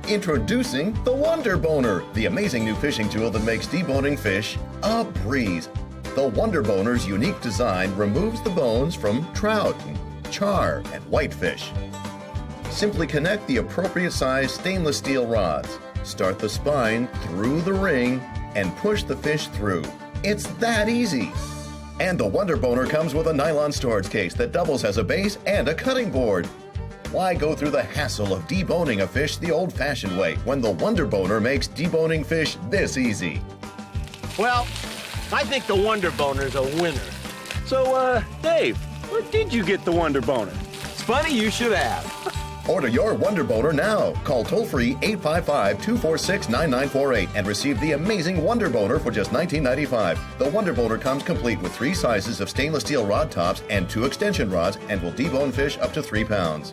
Introducing the Wonder Boner, the amazing new fishing tool that makes deboning fish a breeze. The Wonder Boner's unique design removes the bones from trout, char, and whitefish. Simply connect the appropriate size stainless steel rods, start the spine through the ring, and push the fish through. It's that easy. And the Wonder Boner comes with a nylon storage case that doubles as a base and a cutting board. Why go through the hassle of deboning a fish the old-fashioned way when the Wonder Boner makes deboning fish this easy? Well, I think the Wonder Boner's a winner. So, Dave, where did you get the Wonder Boner? It's funny you should ask. Order your Wonder Boner now. Call toll-free 855-246-9948 and receive the amazing Wonder Boner for just $19.95. The Wonder Boner comes complete with 3 sizes of stainless steel rod tops and 2 extension rods and will debone fish up to 3 pounds.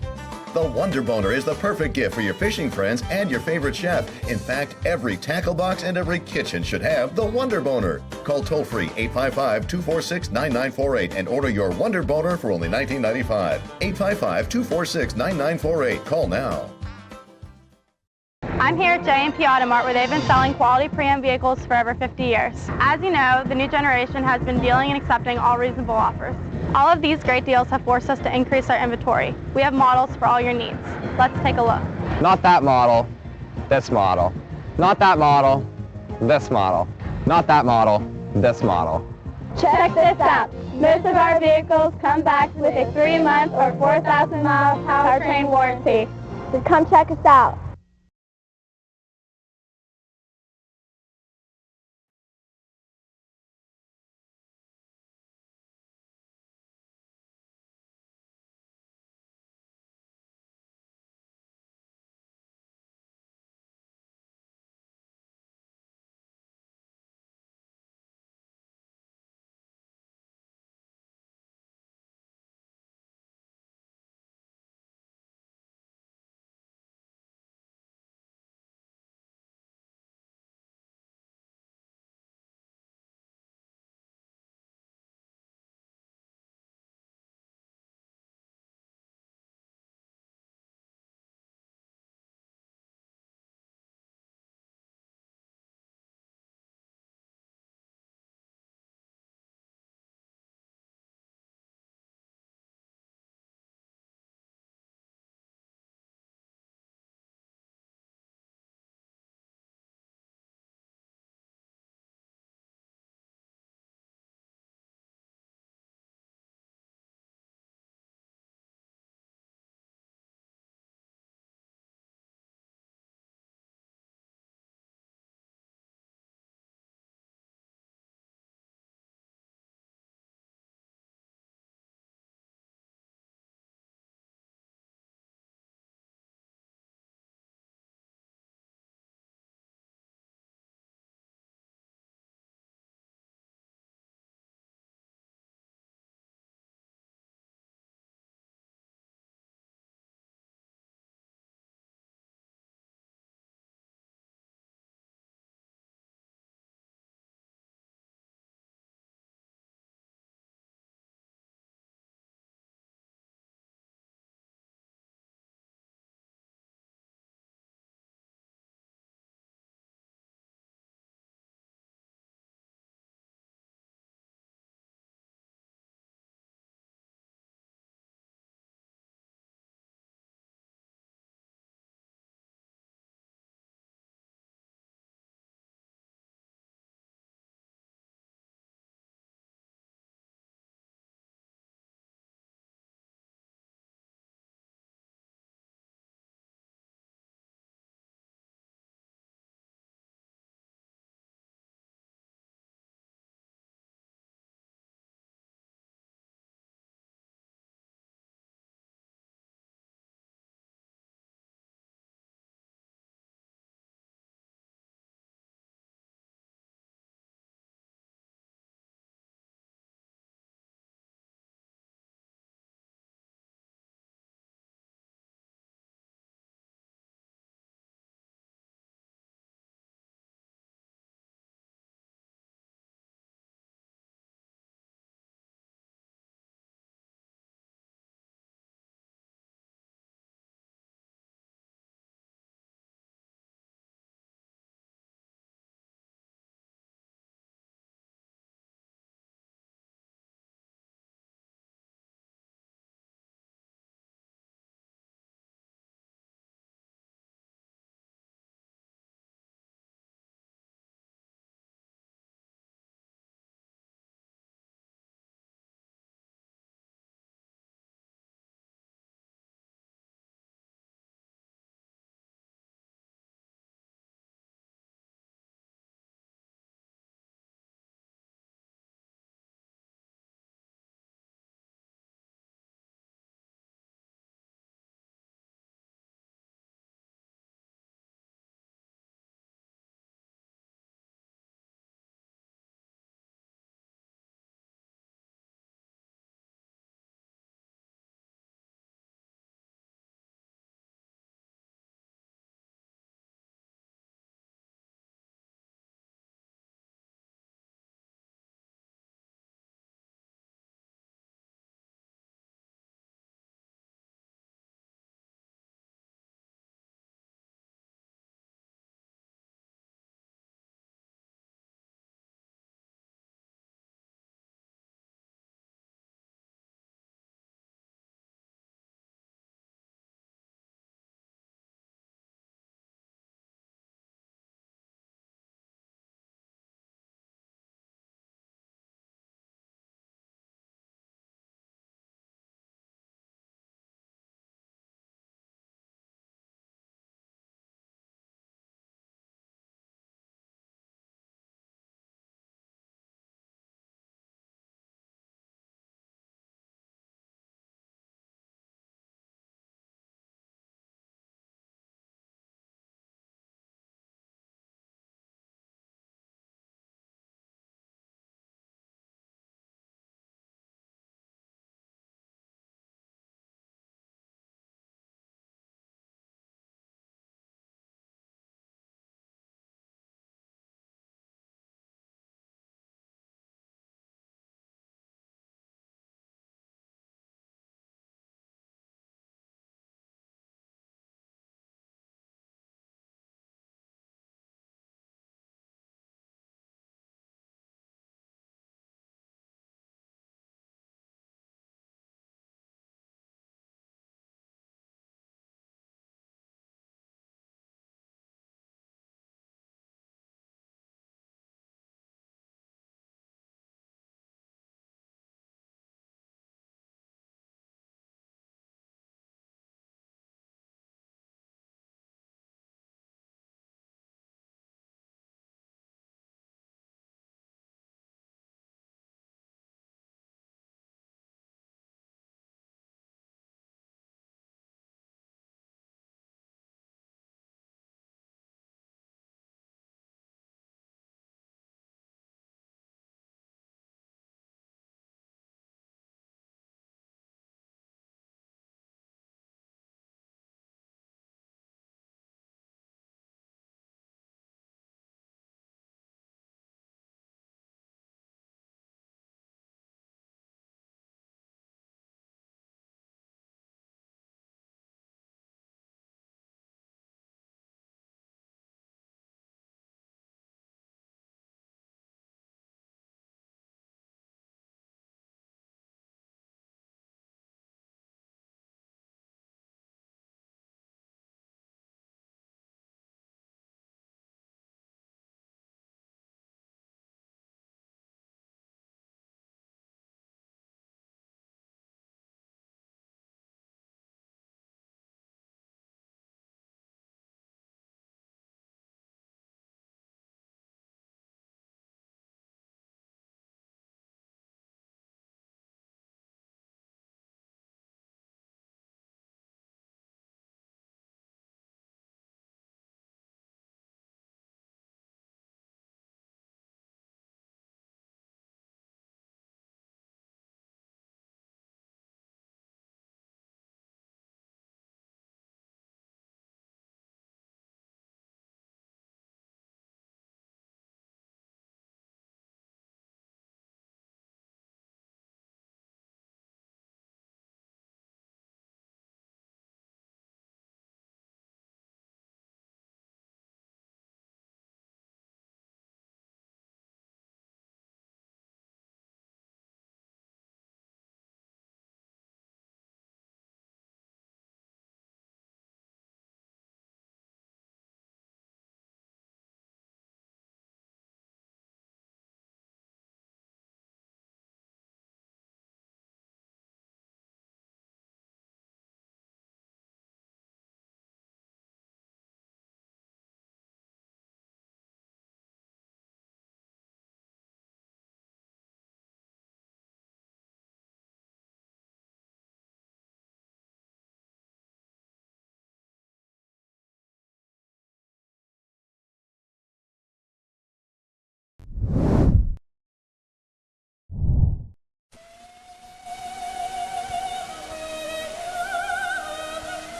The Wonder Boner is the perfect gift for your fishing friends and your favorite chef. In fact, every tackle box and every kitchen should have the Wonder Boner. Call toll-free 855-246-9948 and order your Wonder Boner for only $19.95. 855-246-9948. Call now. I'm here at J&P Automart, where they've been selling quality pre-owned vehicles for over 50 years. As you know, the new generation has been dealing and accepting all reasonable offers. All of these great deals have forced us to increase our inventory. We have models for all your needs. Let's take a look. Not that model, this model. Not that model, this model. Not that model, this model. Check this out. Most of our vehicles come back with a 3-month or 4,000-mile powertrain warranty. So come check us out.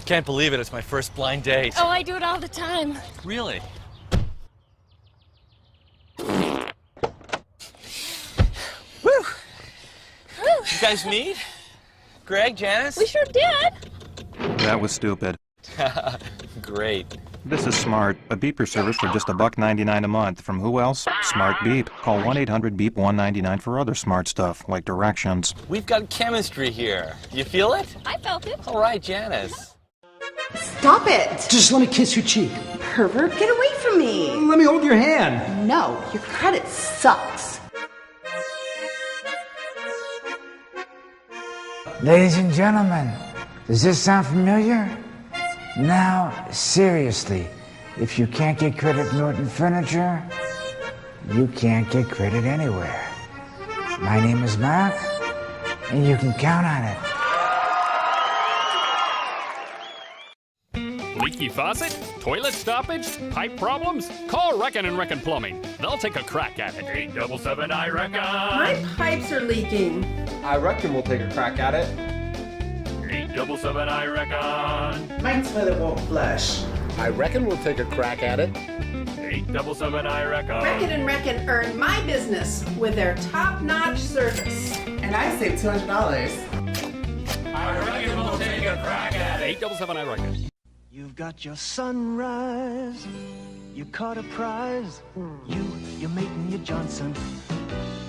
can't believe it. It's my first blind date. Oh, I do it all the time. Really? Woo! You guys meet? Greg, Janice? We sure did. That was stupid. Great. This is Smart, a beeper service for just $1.99 a month. From who else? Smart Beep. Call 1-800-BEEP-199 for other smart stuff, like directions. We've got chemistry here. You feel it? I felt it. All right, Janice. Stop it! Just let me kiss your cheek. Pervert, get away from me! Let me hold your hand. No, your credit sucks. Ladies and gentlemen, does this sound familiar? Now, seriously, if you can't get credit at Norton Furniture, you can't get credit anywhere. My name is Mark, and you can count on it. Leaky faucet? Toilet stoppage? Pipe problems? Call Reckin and Reckin Plumbing. They'll take a crack at it. 877 I reckon. My pipes are leaking. I reckon we'll take a crack at it. 877 I reckon. My toilet won't flush. I reckon we'll take a crack at it. 877 I reckon. Reckin and Reckin earn my business with their top-notch service. And I saved $200. I reckon we'll take a crack at it. 877 I reckon. You've got your sunrise, you caught a prize, your mate and your Johnson.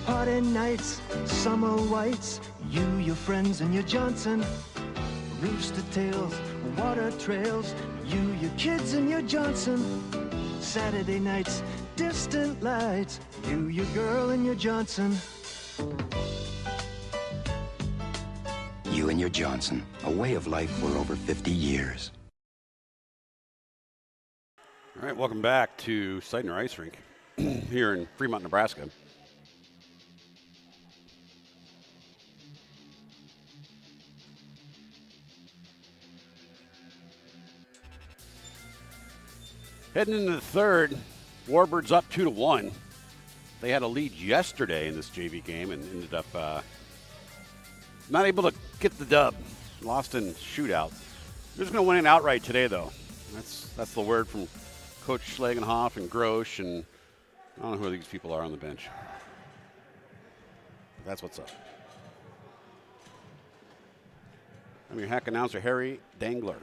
Party nights, summer whites, your friends and your Johnson. Rooster tails, water trails, your kids and your Johnson. Saturday nights, distant lights, your girl and your Johnson. You and your Johnson, a way of life for over 50 years. All right, welcome back to Seidner Ice Rink here in Fremont, Nebraska. Heading into the third, Warbirds up 2-1. They had a lead yesterday in this JV game and ended up not able to get the dub. Lost in shootout. They're just going to win it outright today, though. That's the word from Coach Schlagenhoff and Grosch, and I don't know who these people are on the bench. That's what's up. I'm your hack announcer, Harry Dangler.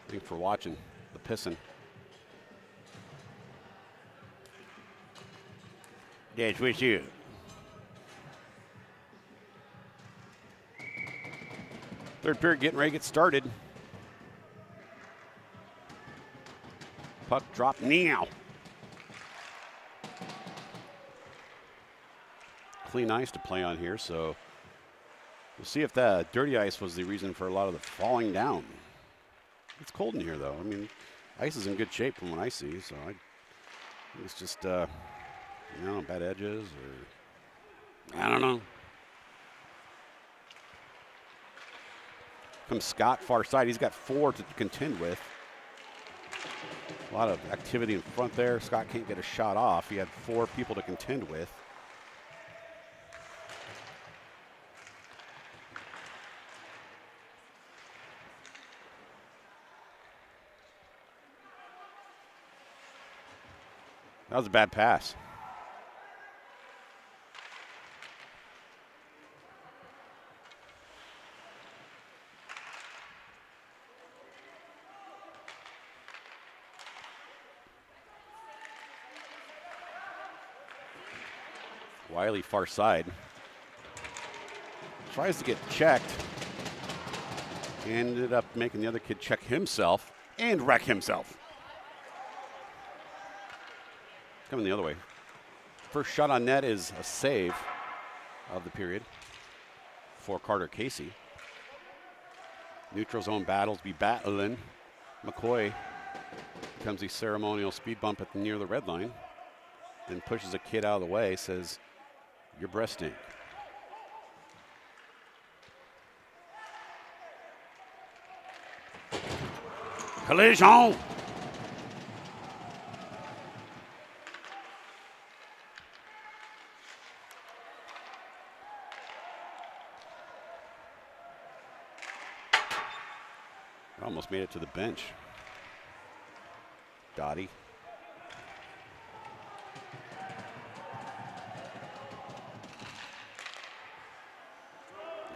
Thanks for watching the Pissin'. That's with you. Third period getting ready to get started. Puck drop now. Clean ice to play on here, so we'll see if that dirty ice was the reason for a lot of the falling down. It's cold in here, though. I mean, ice is in good shape from what I see, so I think it's just, bad edges or I don't know. Comes Scott, far side. He's got 4 to contend with. A lot of activity in front there. Scott can't get a shot off. He had 4 people to contend with. That was a bad pass. Wiley far side. Tries to get checked. Ended up making the other kid check himself and wreck himself. Coming the other way. First shot on net is a save of the period for Carter Casey. Neutral zone battles be battling. McCoy becomes the ceremonial speed bump near the red line. Then pushes a kid out of the way, says, "Your breath stink." Collision! Almost made it to the bench. Dottie.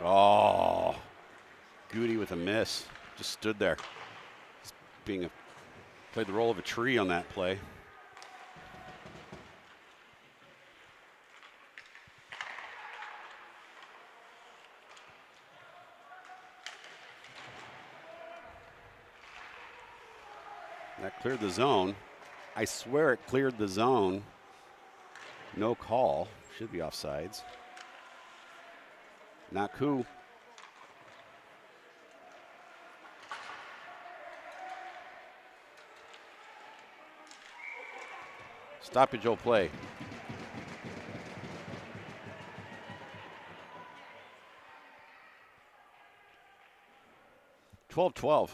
Oh, Goody with a miss. Just stood there. Just played the role of a tree on that play. That cleared the zone. I swear it cleared the zone. No call. Should be offsides. Not cool. Stoppage will play. (12-12).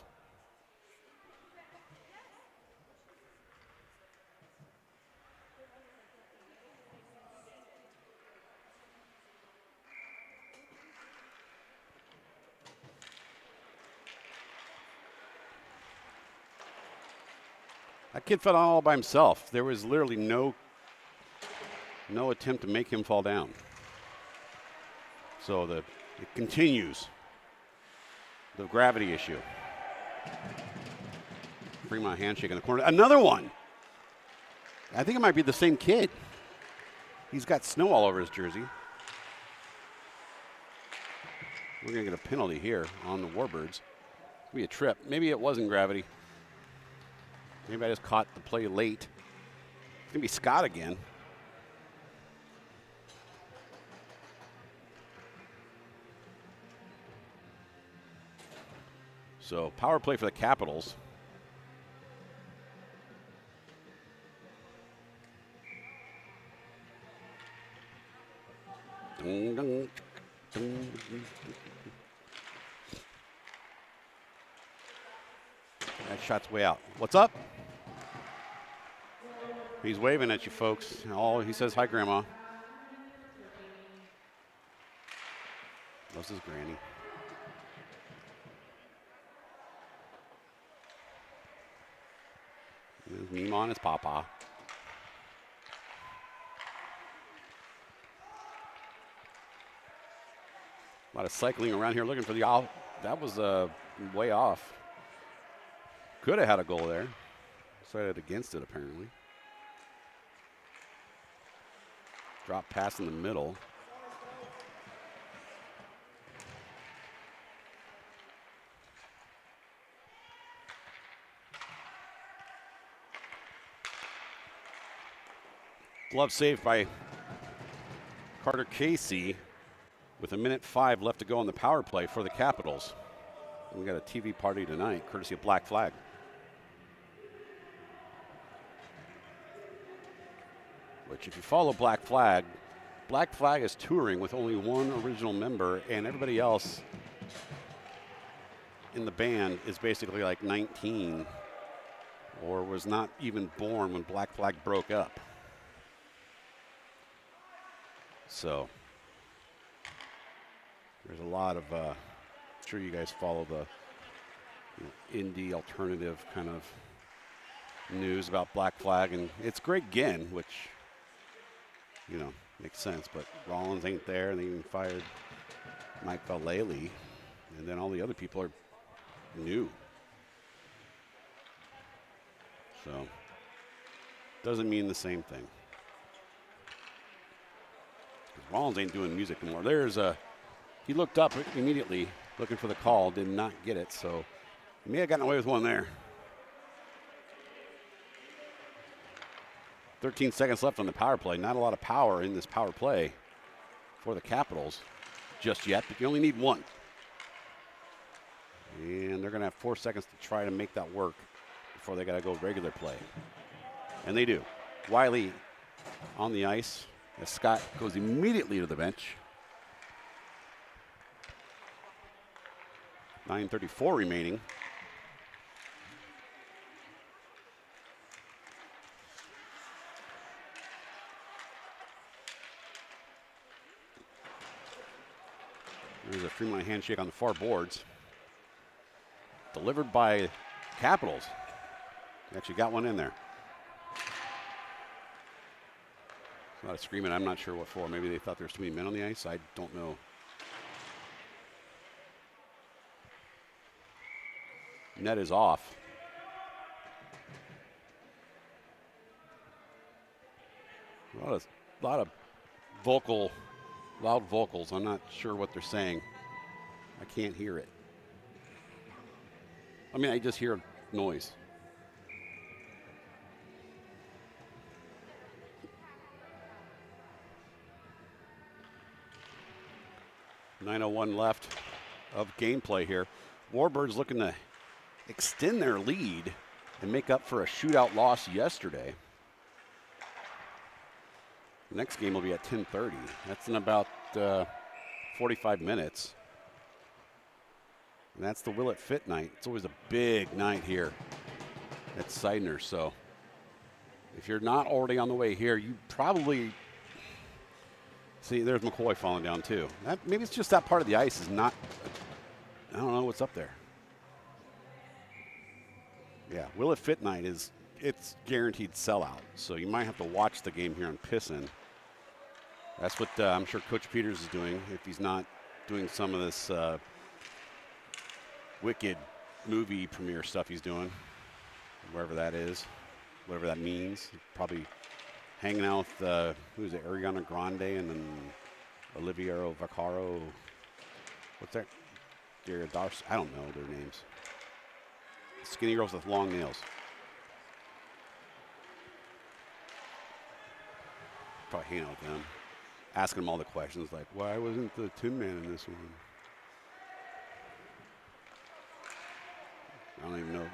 That kid fell down all by himself. There was literally no attempt to make him fall down. So it continues. The gravity issue. Fremont handshake in the corner. Another one. I think it might be the same kid. He's got snow all over his jersey. We're going to get a penalty here on the Warbirds. It'll be a trip. Maybe it wasn't gravity. Maybe I just caught the play late. It's going to be Scott again. So power play for the Capitals. Dun, dun, dun, dun. That shot's way out. What's up? He's waving at you folks. He says, hi, Grandma. That's his granny. There's Mima and his papa. A lot of cycling around here looking for the out. That was way off. Could have had a goal there. Decided against it, apparently. Drop pass in the middle. Glove saved by Carter Casey with 1:05 left to go on the power play for the Capitals. We got a TV party tonight, courtesy of Black Flag. Which, if you follow Black Flag is touring with only one original member, and everybody else in the band is basically like 19 or was not even born when Black Flag broke up. So there's a lot of, I'm sure you guys follow the indie alternative kind of news about Black Flag, and it's Greg Ginn, which, makes sense, but Rollins ain't there, and they even fired Mike Vallely, and then all the other people are new. So doesn't mean the same thing. Rollins ain't doing music anymore. He looked up immediately looking for the call, did not get it, so he may have gotten away with one there. 13 seconds left on the power play. Not a lot of power in this power play for the Capitals just yet, but you only need one. And they're going to have 4 seconds to try to make that work before they got to go regular play. And they do. Wiley on the ice as Scott goes immediately to the bench. 9:34 remaining. There's a Fremont handshake on the far boards. delivered by Capitals. Actually got one in there. A lot of screaming. I'm not sure what for. Maybe they thought there was too many men on the ice. I don't know. Net is off. A lot of loud vocals. I'm not sure what they're saying. I can't hear it. I mean, I just hear noise. .901 left of gameplay here. Warbirds looking to extend their lead and make up for a shootout loss yesterday. The next game will be at 10:30. That's in about 45 minutes. And that's the Will It Fit night. It's always a big night here at Seidner. So if you're not already on the way here, you probably see there's McCoy falling down too. Maybe it's just that part of the ice is not, I don't know what's up there. Yeah, Will It Fit night it's guaranteed sellout. So you might have to watch the game here on Pissin. That's what I'm sure Coach Peters is doing if he's not doing some of this Wicked movie premiere stuff he's doing, wherever that is, whatever that means. Probably hanging out with, who's it, Ariana Grande and then Olivia Vaccaro. What's that? Jared Darcy. I don't know their names. Skinny girls with long nails. Probably hanging out with them, asking them all the questions like, why wasn't the Tin Man in this one? I don't even know.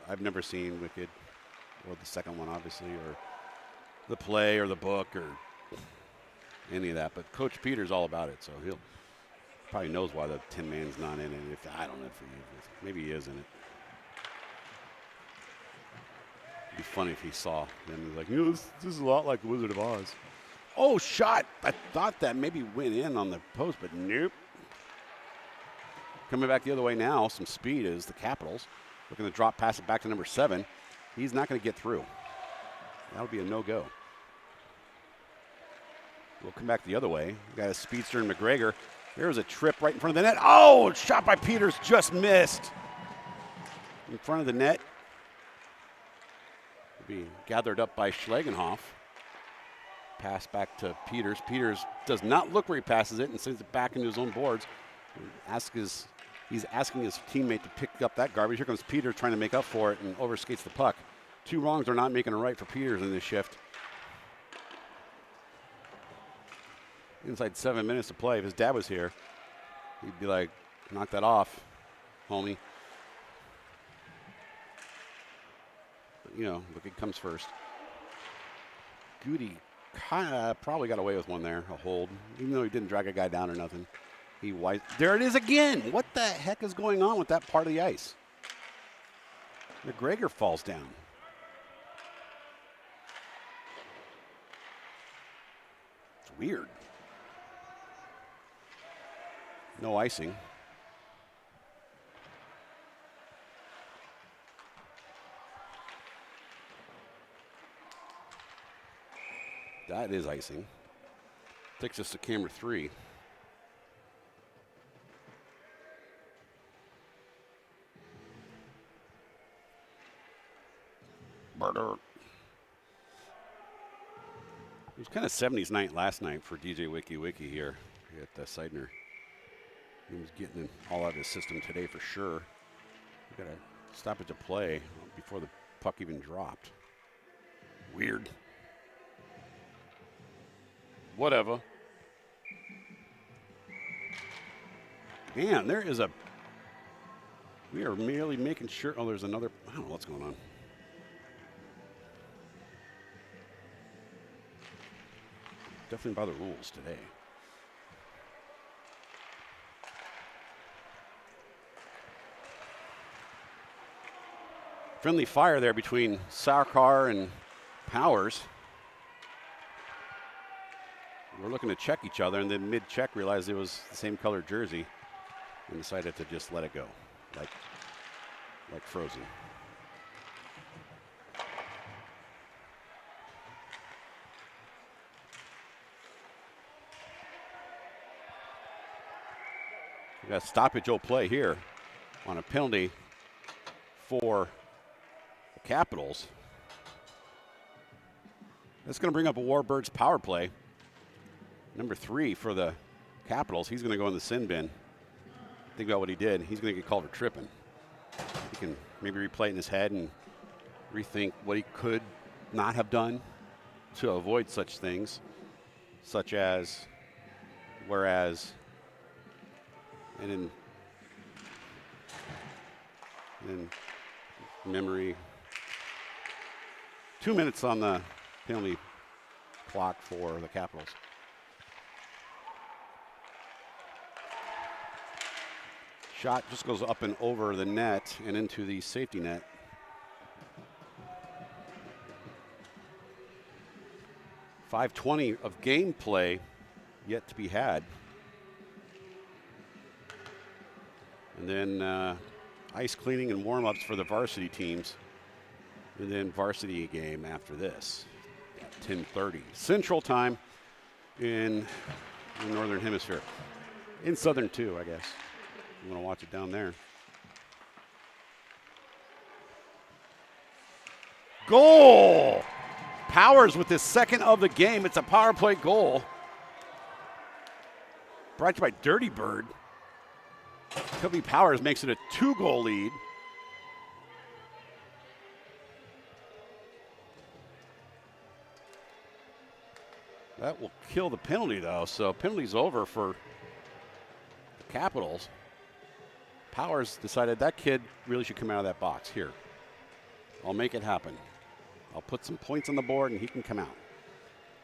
I've never seen Wicked, or the second one, obviously, or the play, or the book, or any of that. But Coach Peter's all about it, so he'll probably knows why the Tin Man's not in it. I don't know if he is. Maybe he is in it. It'd be funny if he saw them. He's like, this is a lot like the Wizard of Oz. Oh, shot! I thought that maybe went in on the post, but nope. Coming back the other way now, some speed is the Capitals. Looking to drop pass it back to number 7. He's not going to get through. That'll be a no-go. We'll come back the other way. We got a speedster in McGregor. There's a trip right in front of the net. Oh, shot by Peters, just missed. In front of the net. Will be gathered up by Schlagenhoff. Pass back to Peters. Peters does not look where he passes it and sends it back into his own boards. He's asking his teammate to pick up that garbage. Here comes Peters trying to make up for it and overskates the puck. 2 wrongs are not making a right for Peters in this shift. Inside 7 minutes to play. If his dad was here, he'd be like, knock that off, homie. But, you know, look, it comes first. Goody probably got away with one there, a hold, even though he didn't drag a guy down or nothing. There it is again. What the heck is going on with that part of the ice? McGregor falls down. It's weird. No icing. That is icing. Takes us to camera 3. It was kind of 70s night last night for DJ Wiki here at Seidner. He was getting it all out of his system today for sure. We got a stoppage of play before the puck even dropped. Weird. Whatever. Man, we are merely making sure. Oh, there's another. I don't know what's going on. Definitely by the rules today. Friendly fire there between Sarkar and Powers. We're looking to check each other, and then mid-check realized it was the same color jersey and decided to just let it go. Like, like frozen. We got a stoppage play here on a penalty for the Capitals. That's going to bring up a Warbirds power play. Number 3 for the Capitals. He's going to go in the sin bin. Think about what he did. He's going to get called for tripping. He can maybe replay it in his head and rethink what he could not have done to avoid such things, such as, whereas, and in memory, 2 minutes on the penalty clock for the Capitals. Shot just goes up and over the net and into the safety net. .520 of gameplay yet to be had. And then ice cleaning and warm-ups for the varsity teams. And then varsity game after this at 10:30 Central Time in the Northern Hemisphere. In Southern too, I guess. You want to watch it down there. Goal! Powers with his second of the game. It's a power play goal. Brought to you by Dirty Bird. Kobe Powers makes it a 2-goal lead. That will kill the penalty, though. So penalty's over for the Capitals. Powers decided that kid really should come out of that box. Here, I'll make it happen. I'll put some points on the board and he can come out.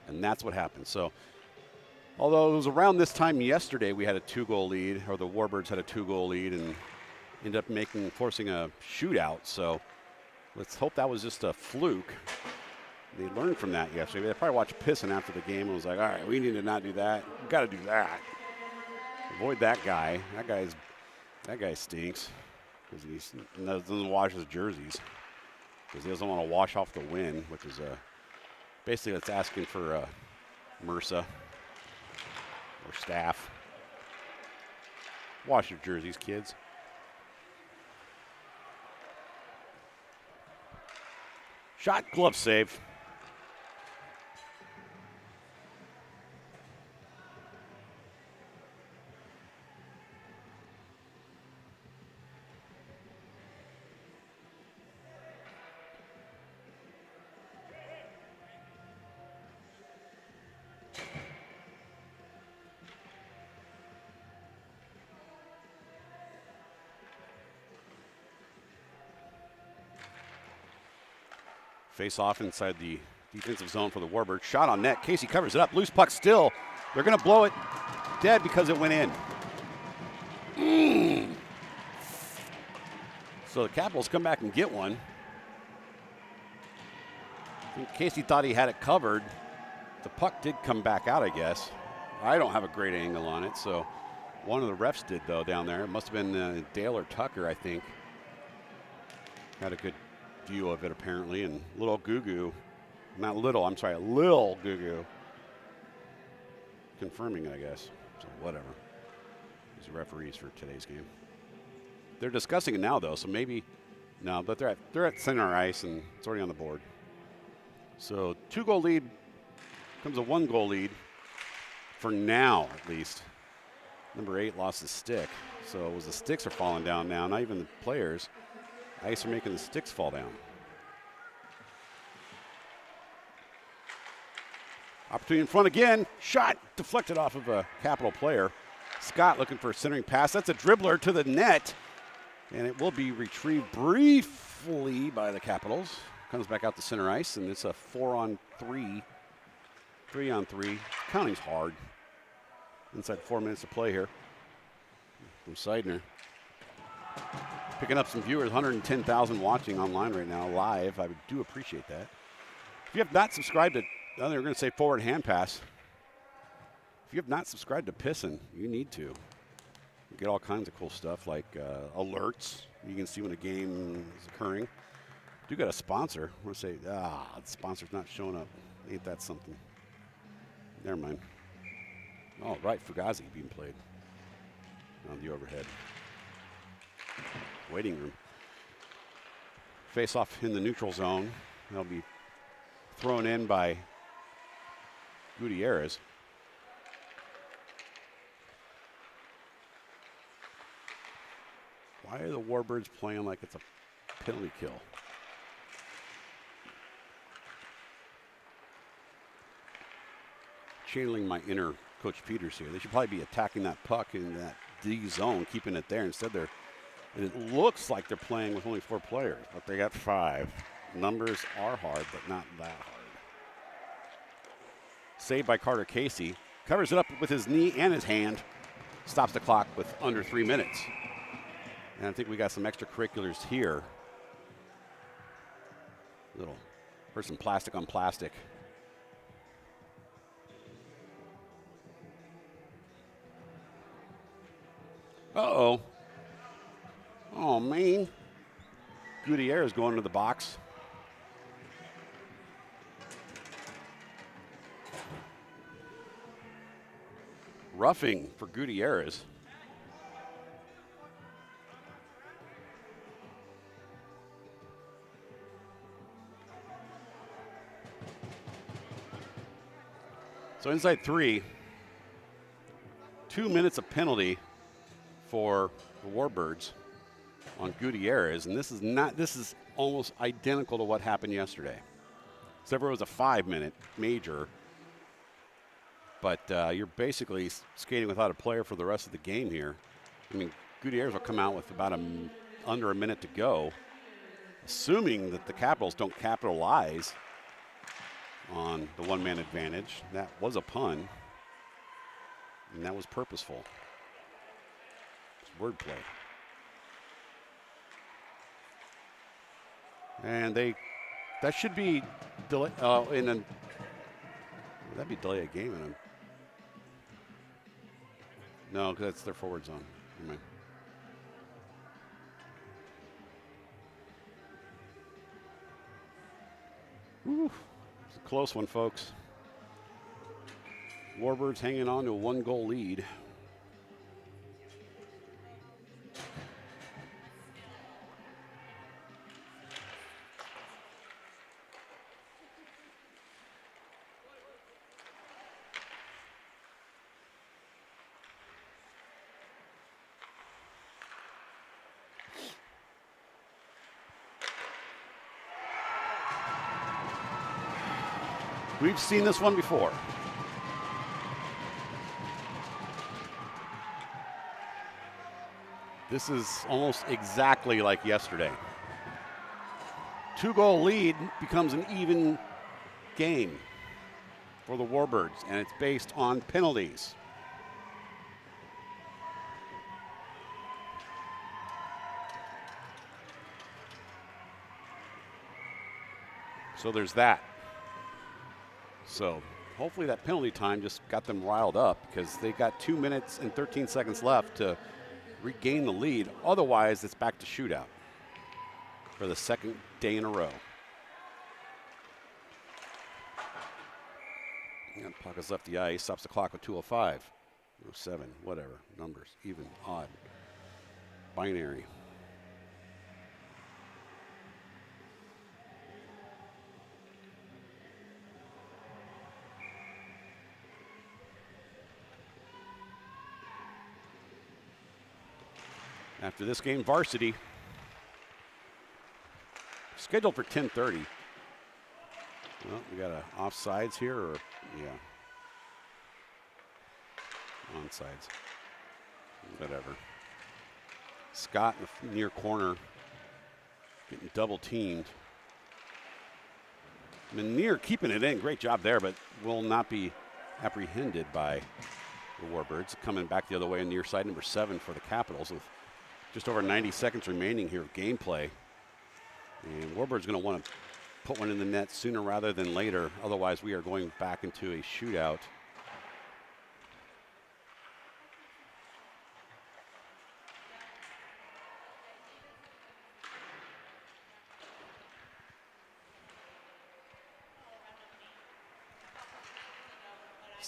And that's what happened. So, although it was around this time yesterday we had a 2-goal lead, or the Warbirds had a 2-goal lead and ended up forcing a shootout. So let's hope that was just a fluke. They learned from that yesterday. They probably watched Pissin after the game and was like, all right, we need to not do that. We've got to do that. Avoid that guy. That guy stinks because he doesn't wash his jerseys because he doesn't want to wash off the win, which is basically that's asking for MRSA or staff. Wash your jerseys, kids. Shot, glove save. Face off inside the defensive zone for the Warbirds. Shot on net. Casey covers it up. Loose puck still. They're going to blow it dead because it went in. So the Capitals come back and get one. I think Casey thought he had it covered. The puck did come back out, I guess. I don't have a great angle on it, so one of the refs did, though, down there. It must have been Dale or Tucker, I think. Had a good view of it apparently, and Lil Gugu confirming it, I guess. So whatever. These are referees for today's game. They're discussing it now though, so maybe no, but they're at center ice and it's already on the board. So 2-goal lead becomes a 1-goal lead for now, at least. Number 8 lost his stick, so it was the sticks are falling down now, not even the players. Ice are making the sticks fall down. Opportunity in front again. Shot deflected off of a Capital player. Scott looking for a centering pass. That's a dribbler to the net. And it will be retrieved briefly by the Capitals. Comes back out to center ice, and it's a 4-on-3. 3-on-3. Counting's hard. Inside 4 minutes to play here from Seidner. Picking up some viewers, 110,000 watching online right now, live. I do appreciate that. If you have not subscribed to, they're going to say forward hand pass. If you have not subscribed to Pissin, you need to. You get all kinds of cool stuff like alerts. You can see when a game is occurring. Do got a sponsor. I'm going to say, the sponsor's not showing up. Ain't that something? Never mind. Oh, right, Fugazi being played on the overhead. Waiting room. Face off in the neutral zone. That'll be thrown in by Gutierrez. Why are the Warbirds playing like it's a penalty kill? Channeling my inner Coach Peters here. They should probably be attacking that puck in that D zone, keeping it there. Instead, and it looks like they're playing with only 4 players, but they got 5. Numbers are hard, but not that hard. Saved by Carter Casey. Covers it up with his knee and his hand. Stops the clock with under 3 minutes. And I think we got some extracurriculars here. Little, here's some plastic on plastic. Uh-oh. Oh, man. Gutierrez going to the box. Roughing for Gutierrez. So inside 3, 2 minutes of penalty for the Warbirds on Gutierrez, and this is almost identical to what happened yesterday. Except for it was a 5-minute major, but you're basically skating without a player for the rest of the game here. I mean, Gutierrez will come out with about under a minute to go, assuming that the Capitals don't capitalize on the one-man advantage. That was a pun, and that was purposeful. It's wordplay. And that should be delay. And then that'd be delay a game. No, because that's their forward zone. Never mind. Woo. It's a close one, folks. Warbirds hanging on to a 1-goal lead. We've seen this one before. This is almost exactly like yesterday. 2-goal lead becomes an even game for the Warbirds, and it's based on penalties. So there's that. So hopefully that penalty time just got them riled up, because they got 2 minutes and 13 seconds left to regain the lead. Otherwise, it's back to shootout for the second day in a row. And puck has left the ice, stops the clock with 2:05, 07, whatever, numbers, even, odd, binary. After this game, varsity scheduled for 10:30. Well, we got a offsides here, or yeah, onsides, whatever. Scott in the near corner getting double teamed. Menier keeping it in, great job there, but will not be apprehended by the Warbirds. Coming back the other way on near side, number 7 for the Capitals, with just over 90 seconds remaining here of gameplay. And Warbirds going to want to put one in the net sooner rather than later. Otherwise, we are going back into a shootout.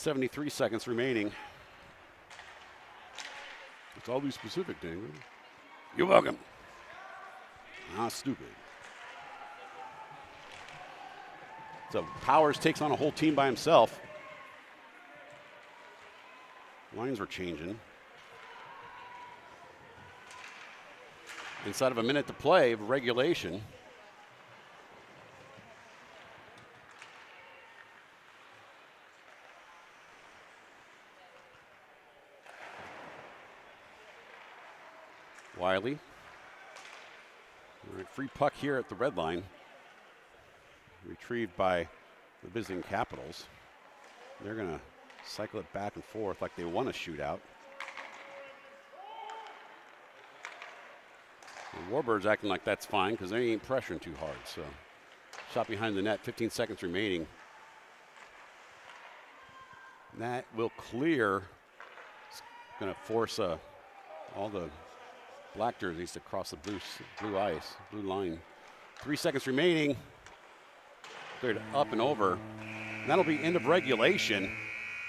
73 seconds remaining. It's all these specific things. You're welcome. Ah, stupid. So Powers takes on a whole team by himself. Lines were changing. Inside of a minute to play of regulation. Wiley. All right, free puck here at the red line. Retrieved by the visiting Capitals. They're going to cycle it back and forth like they want a shootout. The Warbirds acting like that's fine because they ain't pressuring too hard. So, shot behind the net, 15 seconds remaining. That will clear. It's going to force all the black jerseys to cross the blue ice, blue line. 3 seconds remaining. Cleared up and over. And that'll be end of regulation.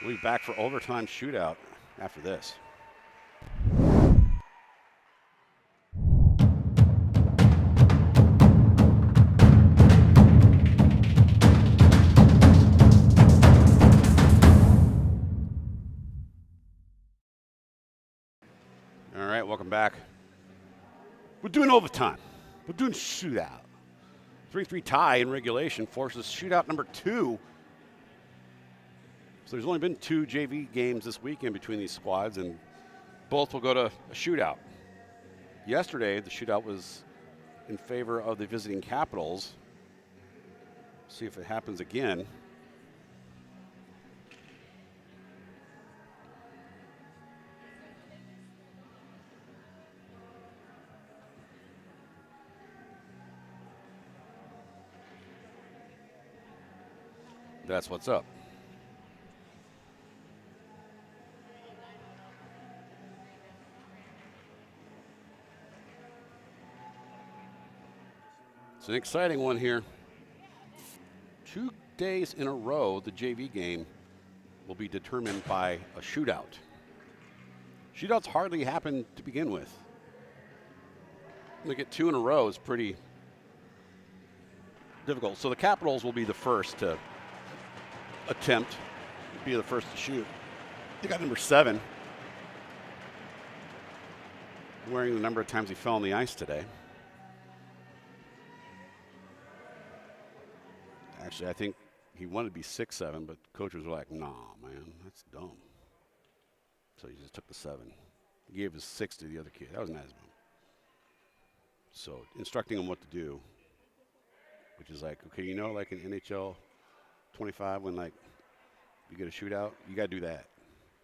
We'll be back for overtime shootout after this. All right, welcome back. We're doing overtime. We're doing shootout. 3-3 tie in regulation forces shootout number 2. So there's only been 2 JV games this weekend between these squads, and both will go to a shootout. Yesterday, the shootout was in favor of the visiting Capitals. See if it happens again. That's what's up. It's an exciting one here. 2 days in a row, the JV game will be determined by a shootout. Shootouts hardly happen to begin with. To get 2 in a row is pretty difficult. So the Capitals will be the first to attempt, be the first to shoot. They got number 7, wearing the number of times he fell on the ice today. Actually, I think he wanted to be 6'7", but coaches were like, nah, man, that's dumb. So he just took the 7. He gave his 6 to the other kid. That was nice of him. So instructing him what to do, which is like, okay, you know, like in NHL 25, when like you get a shootout, you got to do that.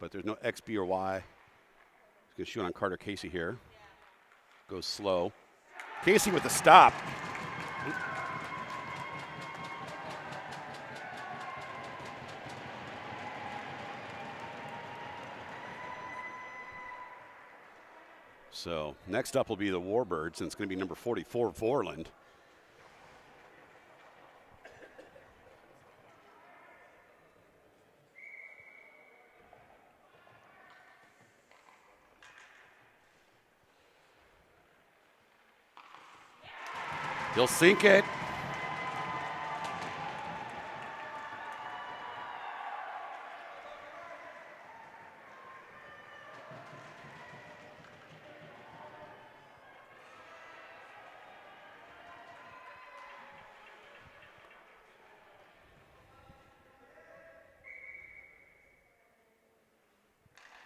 But there's no X, B, or Y. He's going to shoot on Carter Casey here. Goes slow. Casey with the stop. So next up will be the Warbirds, and it's going to be number 44, Vorland. He'll sink it.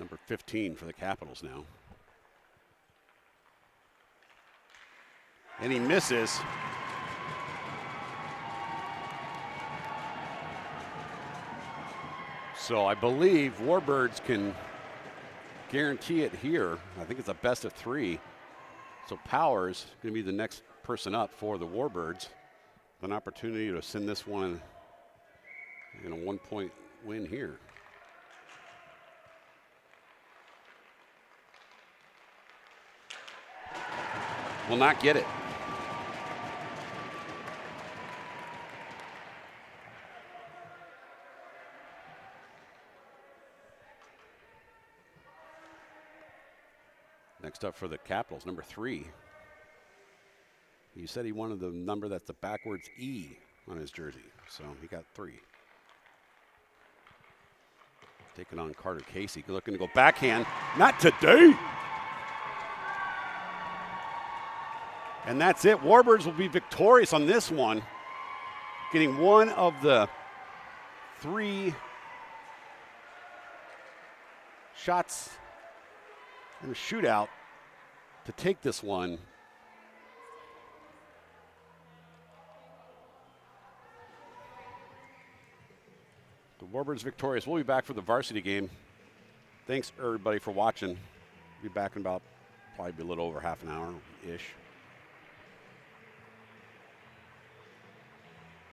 Number 15 for the Capitals now. And he misses. So I believe Warbirds can guarantee it here. I think it's a best of 3. So Powers going to be the next person up for the Warbirds. An opportunity to send this one in a 1-point win here. Will not get it. Next up for the Capitals, number 3. He said he wanted the number that's the backwards E on his jersey, so he got 3. Taking on Carter Casey, looking to go backhand. Not today. And that's it. Warbirds will be victorious on this one, getting one of the 3 shots in the shootout to take this one. The Warbirds victorious. We'll be back for the varsity game. Thanks everybody for watching. Be back in about probably a little over half an hour-ish.